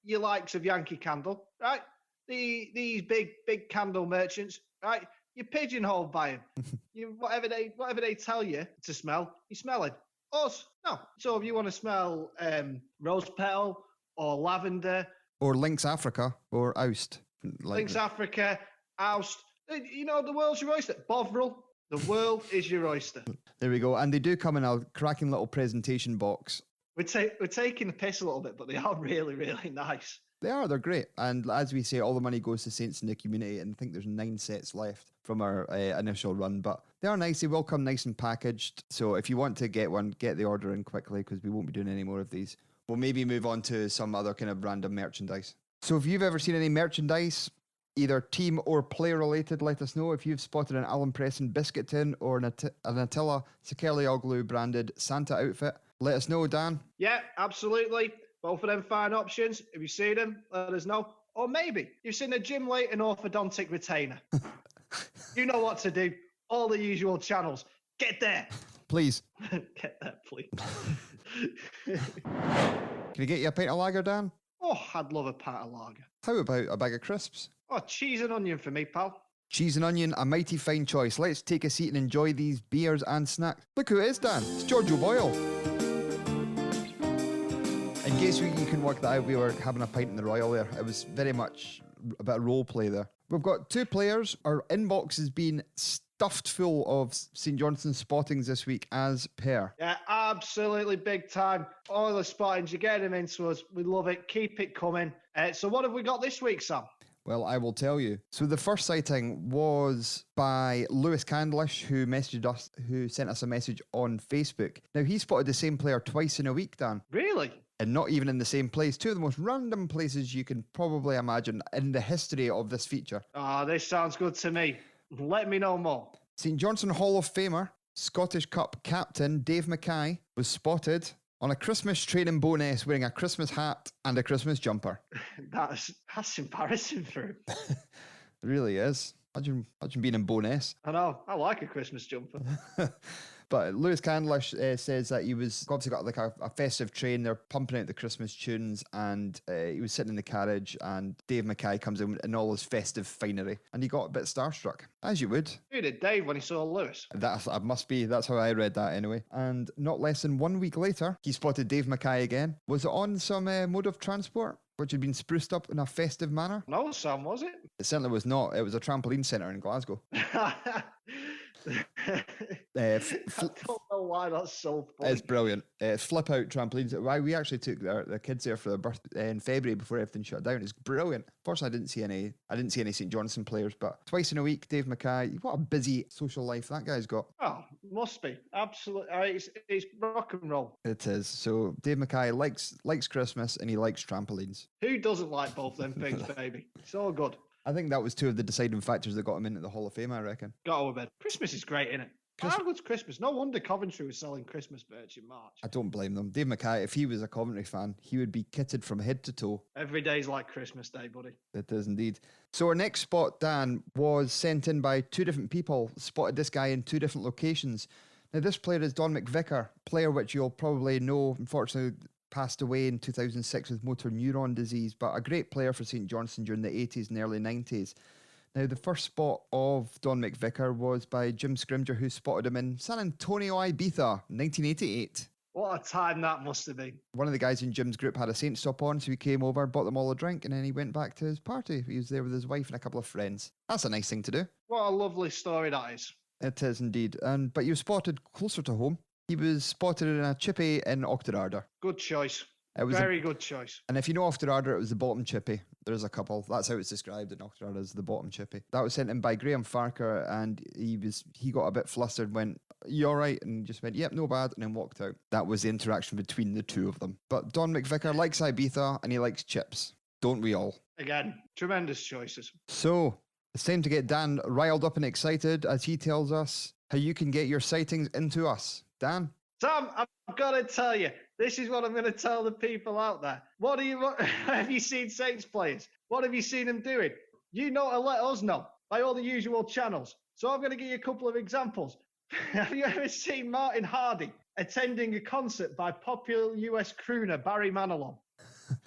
your likes of Yankee Candle, right? These big candle merchants, right? You're pigeonholed by them. Whatever they tell you to smell, you smell it. Us, no. So if you want to smell rose petal or lavender, or Lynx Africa, or Oust. Lynx Africa, Oust. You know, the world's your oyster. Bovril, the world is your oyster. There we go. And they do come in a cracking little presentation box. We're taking the piss a little bit, but they are really, really nice. They are. They're great. And as we say, all the money goes to Saints in the community. And I think there's 9 sets left from our initial run. But they are nice. They will come nice and packaged. So if you want to get one, get the order in quickly because we won't be doing any more of these. We'll maybe move on to some other kind of random merchandise. So if you've ever seen any merchandise, either team or player related, let us know. If you've spotted an Alan Preston biscuit tin or an Attila Sakelioglu branded Santa outfit, let us know, Dan. Yeah, absolutely. Both of them fine options. If you've seen them, let us know. Or maybe you've seen a Jim Leighton orthodontic retainer. You know what to do. All the usual channels. Get there. Please. Get there, please. Can I get you a pint of lager, Dan? Oh, I'd love a pint of lager. How about a bag of crisps? Oh, cheese and onion for me, pal. Cheese and onion, a mighty fine choice. Let's take a seat and enjoy these beers and snacks. Look who it is, Dan. It's George O'Boyle. In case you can work that out, we were having a pint in the Royal there. It was very much a bit of role play there. We've got 2 players. Our inbox has been stuffed full of St Johnstone spottings this week as per. Yeah, absolutely big time. All the spottings, you get them into us. We love it. Keep it coming. So what have we got this week, Sam? Well, I will tell you. So the first sighting was by Lewis Candlish, who sent us a message on Facebook. Now, he spotted the same player twice in a week, Dan. Really? And not even in the same place. 2 of the most random places you can probably imagine in the history of this feature. Ah, this sounds good to me. Let me know more. St Johnstone Hall of Famer, Scottish Cup captain Dave Mackay was spotted on a Christmas training bonus wearing a Christmas hat and a Christmas jumper. That's embarrassing for him. It really is. Imagine being in bonus. I know. I like a Christmas jumper. But Lewis Candlish says that he was obviously got like a festive train. They're pumping out the Christmas tunes, and he was sitting in the carriage, and Dave Mackay comes in all his festive finery, and he got a bit starstruck, as you would. Who did Dave when he saw Lewis? That's how I read that anyway. And not less than 1 week later, he spotted Dave Mackay again. Was it on some mode of transport which had been spruced up in a festive manner? No, Sam, was it? It certainly was not. It was a trampoline centre in Glasgow. I don't know why that's so funny. It's brilliant. Flip out trampolines. We actually took the kids there for their birthday in February before everything shut down. It's brilliant. Fortunately, I didn't see any St Johnstone players, but twice in a week, Dave Mackay. What a busy social life that guy's got. Oh, must be absolutely. It's rock and roll. It is. So Dave Mackay likes Christmas and he likes trampolines. Who doesn't like both them things, baby? It's all good. I think that was 2 of the deciding factors that got him into the Hall of Fame, I reckon. Got over bed. Christmas is great, isn't it? How good's Christmas? No wonder Coventry was selling Christmas merch in March. I don't blame them. Dave Mackay, if he was a Coventry fan, he would be kitted from head to toe. Every day's like Christmas Day, buddy. It is indeed. So our next spot, Dan, was sent in by 2 different people. Spotted this guy in 2 different locations. Now, this player is Don McVicker, player which you'll probably know, unfortunately, passed away in 2006 with motor neuron disease, but a great player for St Johnstone during the 80s and early 90s. Now, the first spot of Don McVicker was by Jim Scrimger, who spotted him in San Antonio, Ibiza, 1988. What a time that must have been. One of the guys in Jim's group had a Saint stop on, so he came over, bought them all a drink, and then he went back to his party. He was there with his wife and a couple of friends. That's a nice thing to do. What a lovely story that is. It is indeed. But he was spotted closer to home. He was spotted in a chippy in Auchterarder. Good choice. It was Very good choice. And if you know Auchterarder, it was the bottom chippy. There's a couple. That's how it's described in Auchterarder, as the bottom chippy. That was sent in by Graham Farker, and he got a bit flustered, went, "You all right?" And just went, "Yep, no bad," and then walked out. That was the interaction between the two of them. But Don McVicker likes Ibiza, and he likes chips. Don't we all? Again, tremendous choices. So, it's time to get Dan riled up and excited as he tells us how you can get your sightings into us. Dan? Sam, I've got to tell you, this is what I'm going to tell the people out there. What have you seen Saints players? What have you seen them doing? You know to let us know by all the usual channels. So I'm going to give you a couple of examples. Have you ever seen Martin Hardy attending a concert by popular US crooner Barry Manilow?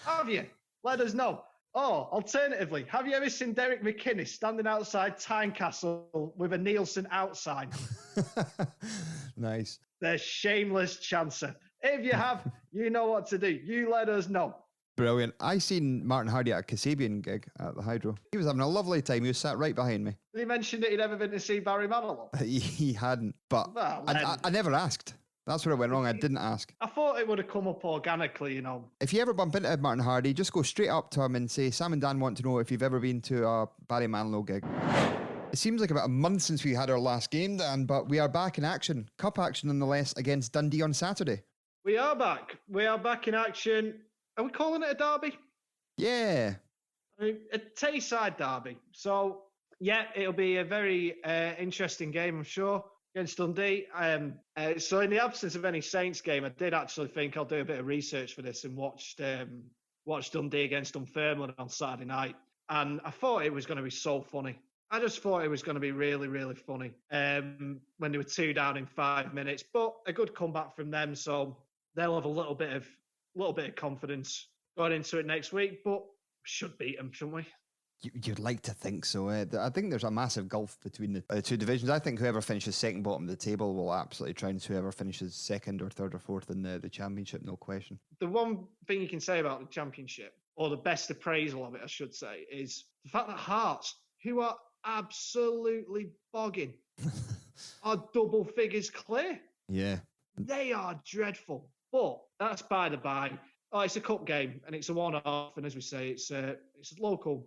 Have you? Let us know. Or, alternatively, have you ever seen Derek McInnes standing outside Tynecastle with a Nielsen out sign? Nice. The shameless chancer. If you have, you know what to do. You let us know. Brilliant. I seen Martin Hardy at a Kasabian gig at the Hydro. He was having a lovely time. He was sat right behind me. Did he mention that he'd ever been to see Barry Manilow? He hadn't, but Well, I never asked. That's where it went wrong. I didn't ask. I thought it would have come up organically, you know. If you ever bump into Martin Hardy, just go straight up to him and say, "Sam and Dan want to know if you've ever been to a Barry Manilow gig." It seems like about a month since we had our last game, Dan, but we are back in action. Cup action nonetheless against Dundee on Saturday. We are back. We are back in action. Are we calling it a derby? Yeah. I mean, a Tayside derby. So, yeah, it'll be a very interesting game, I'm sure, against Dundee. So in the absence of any Saints game, I did actually think I'll do a bit of research for this and watched Dundee against Dunfermline on Saturday night. And I thought it was going to be so funny. I just thought it was going to be really, really funny when they were 2 down in 5 minutes. But a good comeback from them, so they'll have a little bit of confidence going into it next week. But we should beat them, shouldn't we? You'd like to think so. I think there's a massive gulf between the two divisions. I think whoever finishes second bottom of the table will absolutely trounce whoever finishes second or third or fourth in the championship, no question. The one thing you can say about the championship, or the best appraisal of it, I should say, is the fact that Hearts, who are absolutely bogging, are double figures clear. Yeah. They are dreadful. But that's by the by. Oh, it's a cup game and it's a one-off, and as we say, it's local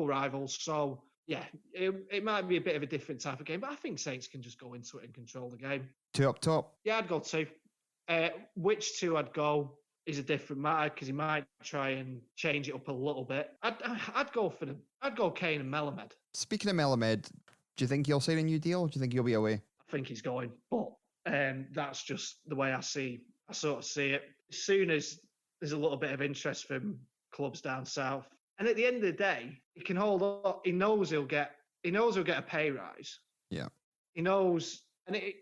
rivals. So yeah, it might be a bit of a different type of game, but I think Saints can just go into it and control the game. 2 up top. Yeah, I'd go 2. Which 2 I'd go is a different matter because he might try and change it up a little bit. I'd go for them. I'd go Kane and Melamed. Speaking of Melamed, do you think he'll sign a new deal? Or do you think he'll be away? I think he's going, but that's just the way I sort of see it. As soon as there's a little bit of interest from clubs down south, and at the end of the day, he can hold up. He knows he'll get a pay rise. Yeah. He knows, and it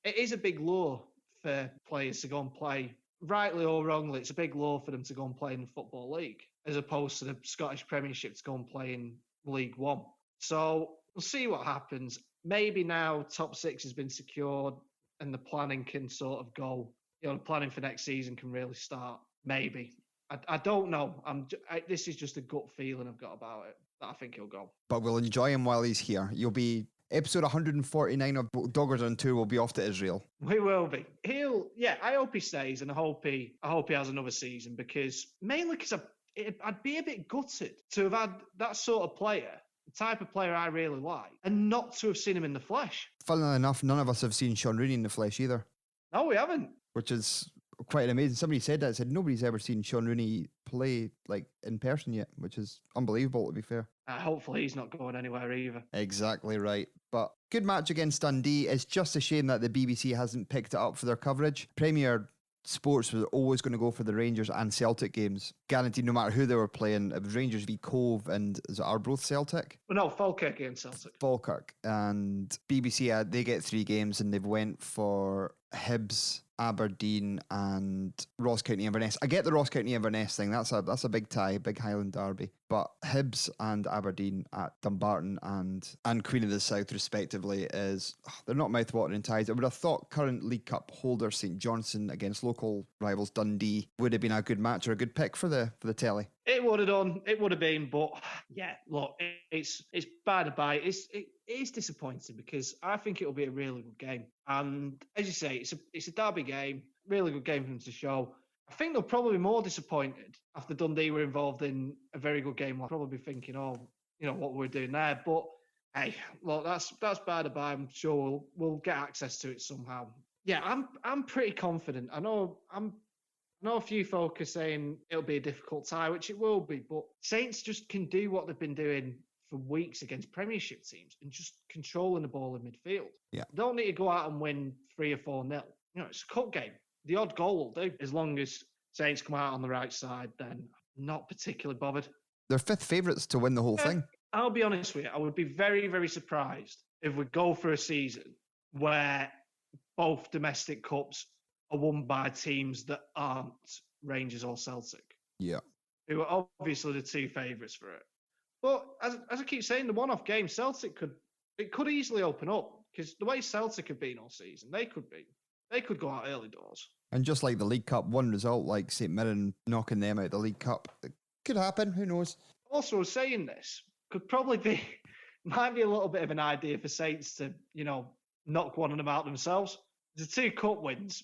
is a big lure for players to go and play. Rightly or wrongly, it's a big lure for them to go and play in the Football League, as opposed to the Scottish Premiership to go and play in League One. So we'll see what happens. Maybe now top 6 has been secured and the planning can sort of go, the planning for next season can really start. Maybe. I don't know. This is just a gut feeling I've got about it, that I think he'll go. But we'll enjoy him while he's here. You'll be... Episode 149 of Doggers on Tour will be off to Israel. We will be. I hope he stays, and I hope he has another season, mainly because I'd be a bit gutted to have had that sort of player, the type of player I really like, and not to have seen him in the flesh. Funnily enough, none of us have seen Sean Rooney in the flesh either. No, we haven't. Which is quite amazing. Somebody said that. Said nobody's ever seen Sean Rooney play like in person yet, which is unbelievable, to be fair. Hopefully he's not going anywhere either. Exactly right. But good match against Dundee. It's just a shame that the BBC hasn't picked it up for their coverage. Premier Sports was always going to go for the Rangers and Celtic games. Guaranteed, no matter who they were playing. It was Rangers v Cove and is it Arbroath Celtic? Well, no, Falkirk against Celtic. Falkirk. And BBC, they get 3 games and they've went for Hibs, Aberdeen and Ross County Inverness. I get the Ross County Inverness thing. That's a big tie, big Highland derby. But Hibs and Aberdeen at Dumbarton and Queen of the South respectively they're not mouth-watering ties. I would have thought current League Cup holder St Johnstone against local rivals Dundee would have been a good match or a good pick for the telly. It would have done. It would have been, but yeah, look, it's by the by. It is disappointing because I think it'll be a really good game. And as you say, it's a derby game, really good game for them to show. I think they'll probably be more disappointed after Dundee were involved in a very good game. They'll probably be thinking, what we're doing there. But hey, look, that's by the by. I'm sure we'll get access to it somehow. Yeah, I'm pretty confident. I know a few folk are saying it'll be a difficult tie, which it will be, but Saints just can do what they've been doing for weeks against Premiership teams and just controlling the ball in midfield. Yeah. Don't need to go out and win 3 or 4-0. It's a cup game. The odd goal will do. As long as Saints come out on the right side, then I'm not particularly bothered. They're 5th favourites to win the whole thing. I'll be honest with you. I would be very, very surprised if we go for a season where both domestic cups are won by teams that aren't Rangers or Celtic. Yeah. Who are obviously the 2 favourites for it. But as I keep saying, the one-off game, Celtic could easily open up because the way Celtic have been all season, they could go out early doors. And just like the League Cup, one result like St Mirren knocking them out of the League Cup, it could happen. Who knows? Also, saying this might be a little bit of an idea for Saints to, knock one of them out themselves. The 2 cup wins,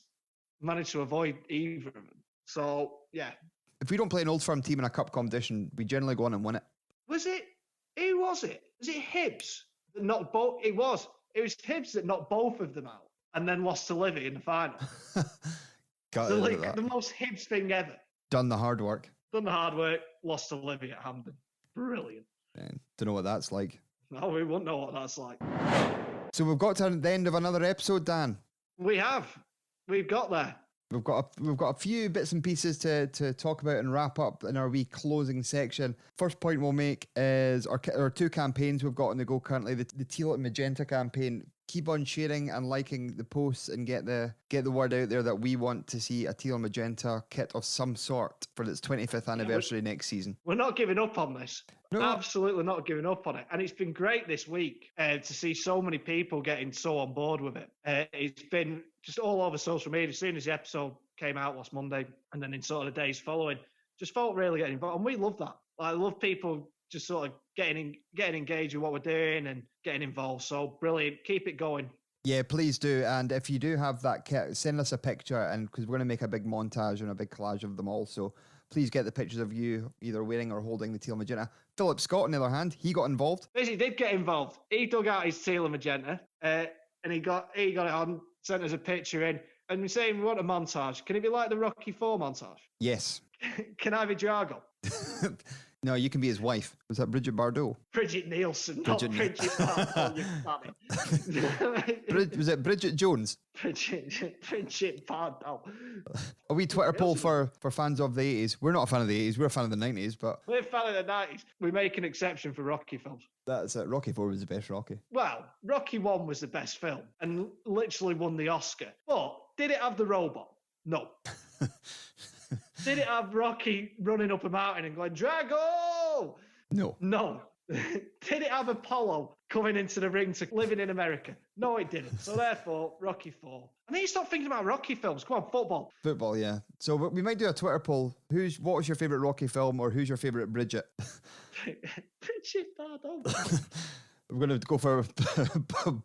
managed to avoid either of them. So, yeah. If we don't play an Old Firm team in a cup competition, we generally go on and win it. Was it? Who was it? Was it Hibs that knocked both? It was Hibs that knocked both of them out and then lost to Livy in the final. The most Hibs thing ever. Done the hard work, lost to Livy at Hampden. Brilliant. Don't know what that's like. No, we won't know what that's like. So we've got to the end of another episode, Dan. We have. We've got there. We've got a few bits and pieces to talk about and wrap up in our wee closing section. First point we'll make is our 2 campaigns we've got on the go currently. The Teal and Magenta campaign. Keep on sharing and liking the posts and get the word out there that we want to see a Teal and Magenta kit of some sort for its 25th anniversary next season. We're not giving up on this. No. Absolutely not giving up on it. And it's been great this week to see so many people getting so on board with it. It's been just all over social media. As soon as the episode came out last Monday and then in sort of the days following, just felt really getting involved. And we love that. I love people just sort of getting engaged with what we're doing and getting involved. So brilliant. Keep it going. Yeah, please do. And if you do have that kit, send us a picture, and because we're going to make a big montage and a big collage of them all. So please get the pictures of you either wearing or holding the Teal Magenta. Philip Scott, on the other hand, he got involved. He did get involved. He dug out his Teal and Magenta and he got it on, sent us a picture in. And we're saying we want a montage. Can it be like the Rocky IV montage? Yes. Can I be Drago? No, you can be his wife. Was that Bridget Bardot? Bridget Nielsen, not Bridget Bardot, you funny. Was it Bridget Jones? Bridget Bardot. A wee Twitter poll for fans of the 80s. We're not a fan of the 80s, we're a fan of the 90s, but... We're a fan of the 90s. We make an exception for Rocky films. That's it. Rocky IV was the best Rocky. Well, Rocky I was the best film and literally won the Oscar. But did it have the robot? No. Did it have Rocky running up a mountain and going, Drago? No. No. Did it have Apollo coming into the ring to living in America? No, it didn't. So therefore, Rocky IV. I need to stop thinking about Rocky films. Come on, football. Football, yeah. So we might do a Twitter poll. What was your favourite Rocky film, or who's your favourite Bridget? Bridget Bardot. We're going to go for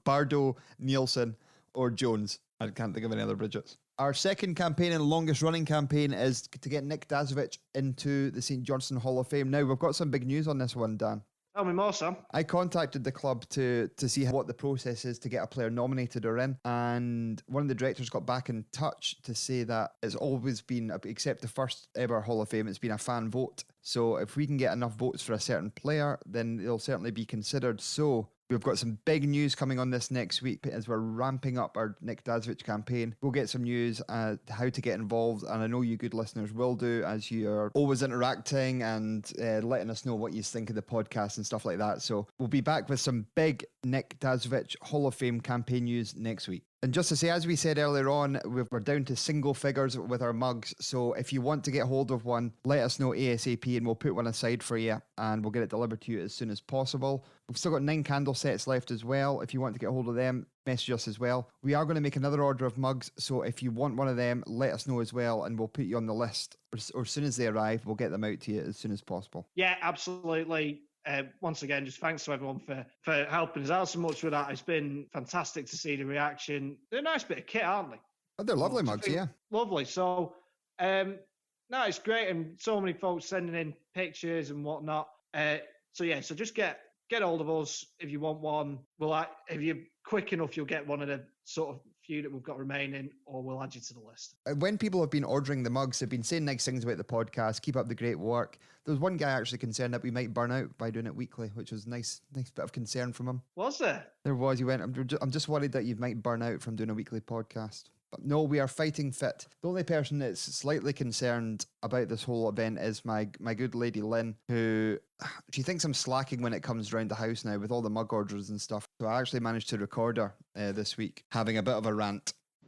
Bardot, Nielsen, or Jones. I can't think of any other Bridgets. Our second campaign and longest running campaign is to get Nick Dazovic into the St Johnstone Hall of Fame. Now, we've got some big news on this one, Dan. Tell me more, Sam. I contacted the club to see what the process is to get a player nominated or in, and one of the directors got back in touch to say that it's always been, except the first ever Hall of Fame, it's been a fan vote. So if we can get enough votes for a certain player, then they'll certainly be considered. So we've got some big news coming on this next week as we're ramping up our Nick Dazovic campaign. We'll get some news how to get involved, and I know you good listeners will do, as you are always interacting and letting us know what you think of the podcast and stuff like that. So we'll be back with some big Nick Dazovic Hall of Fame campaign news next week. And just to say, as we said earlier on, we're down to single figures with our mugs. So if you want to get hold of one, let us know ASAP and we'll put one aside for you and we'll get it delivered to you as soon as possible. We've still got 9 candle sets left as well. If you want to get hold of them, message us as well. We are going to make another order of mugs. So if you want one of them, let us know as well and we'll put you on the list. Or as soon as they arrive, we'll get them out to you as soon as possible. Yeah, absolutely. Once again, just thanks to everyone for helping us out so much with that. It's been fantastic to see the reaction. They're a nice bit of kit, aren't they? Oh, they're lovely mugs, yeah. Lovely. So, no, it's great. And so many folks sending in pictures and whatnot. So just get hold of us if you want one. If you're quick enough, you'll get one of the sort of few that we've got remaining, or we'll add you to the list. When people have been ordering the mugs, they've been saying nice things about the podcast. Keep up the great work. There was one guy actually concerned that we might burn out by doing it weekly, which was nice bit of concern from him. Was there? There was. He went, I'm just worried that you might burn out from doing a weekly podcast. But no, we are fighting fit. The only person that's slightly concerned about this whole event is my good lady Lynn, who she thinks I'm slacking when it comes round the house now with all the mug orders and stuff. So I actually managed to record her this week having a bit of a rant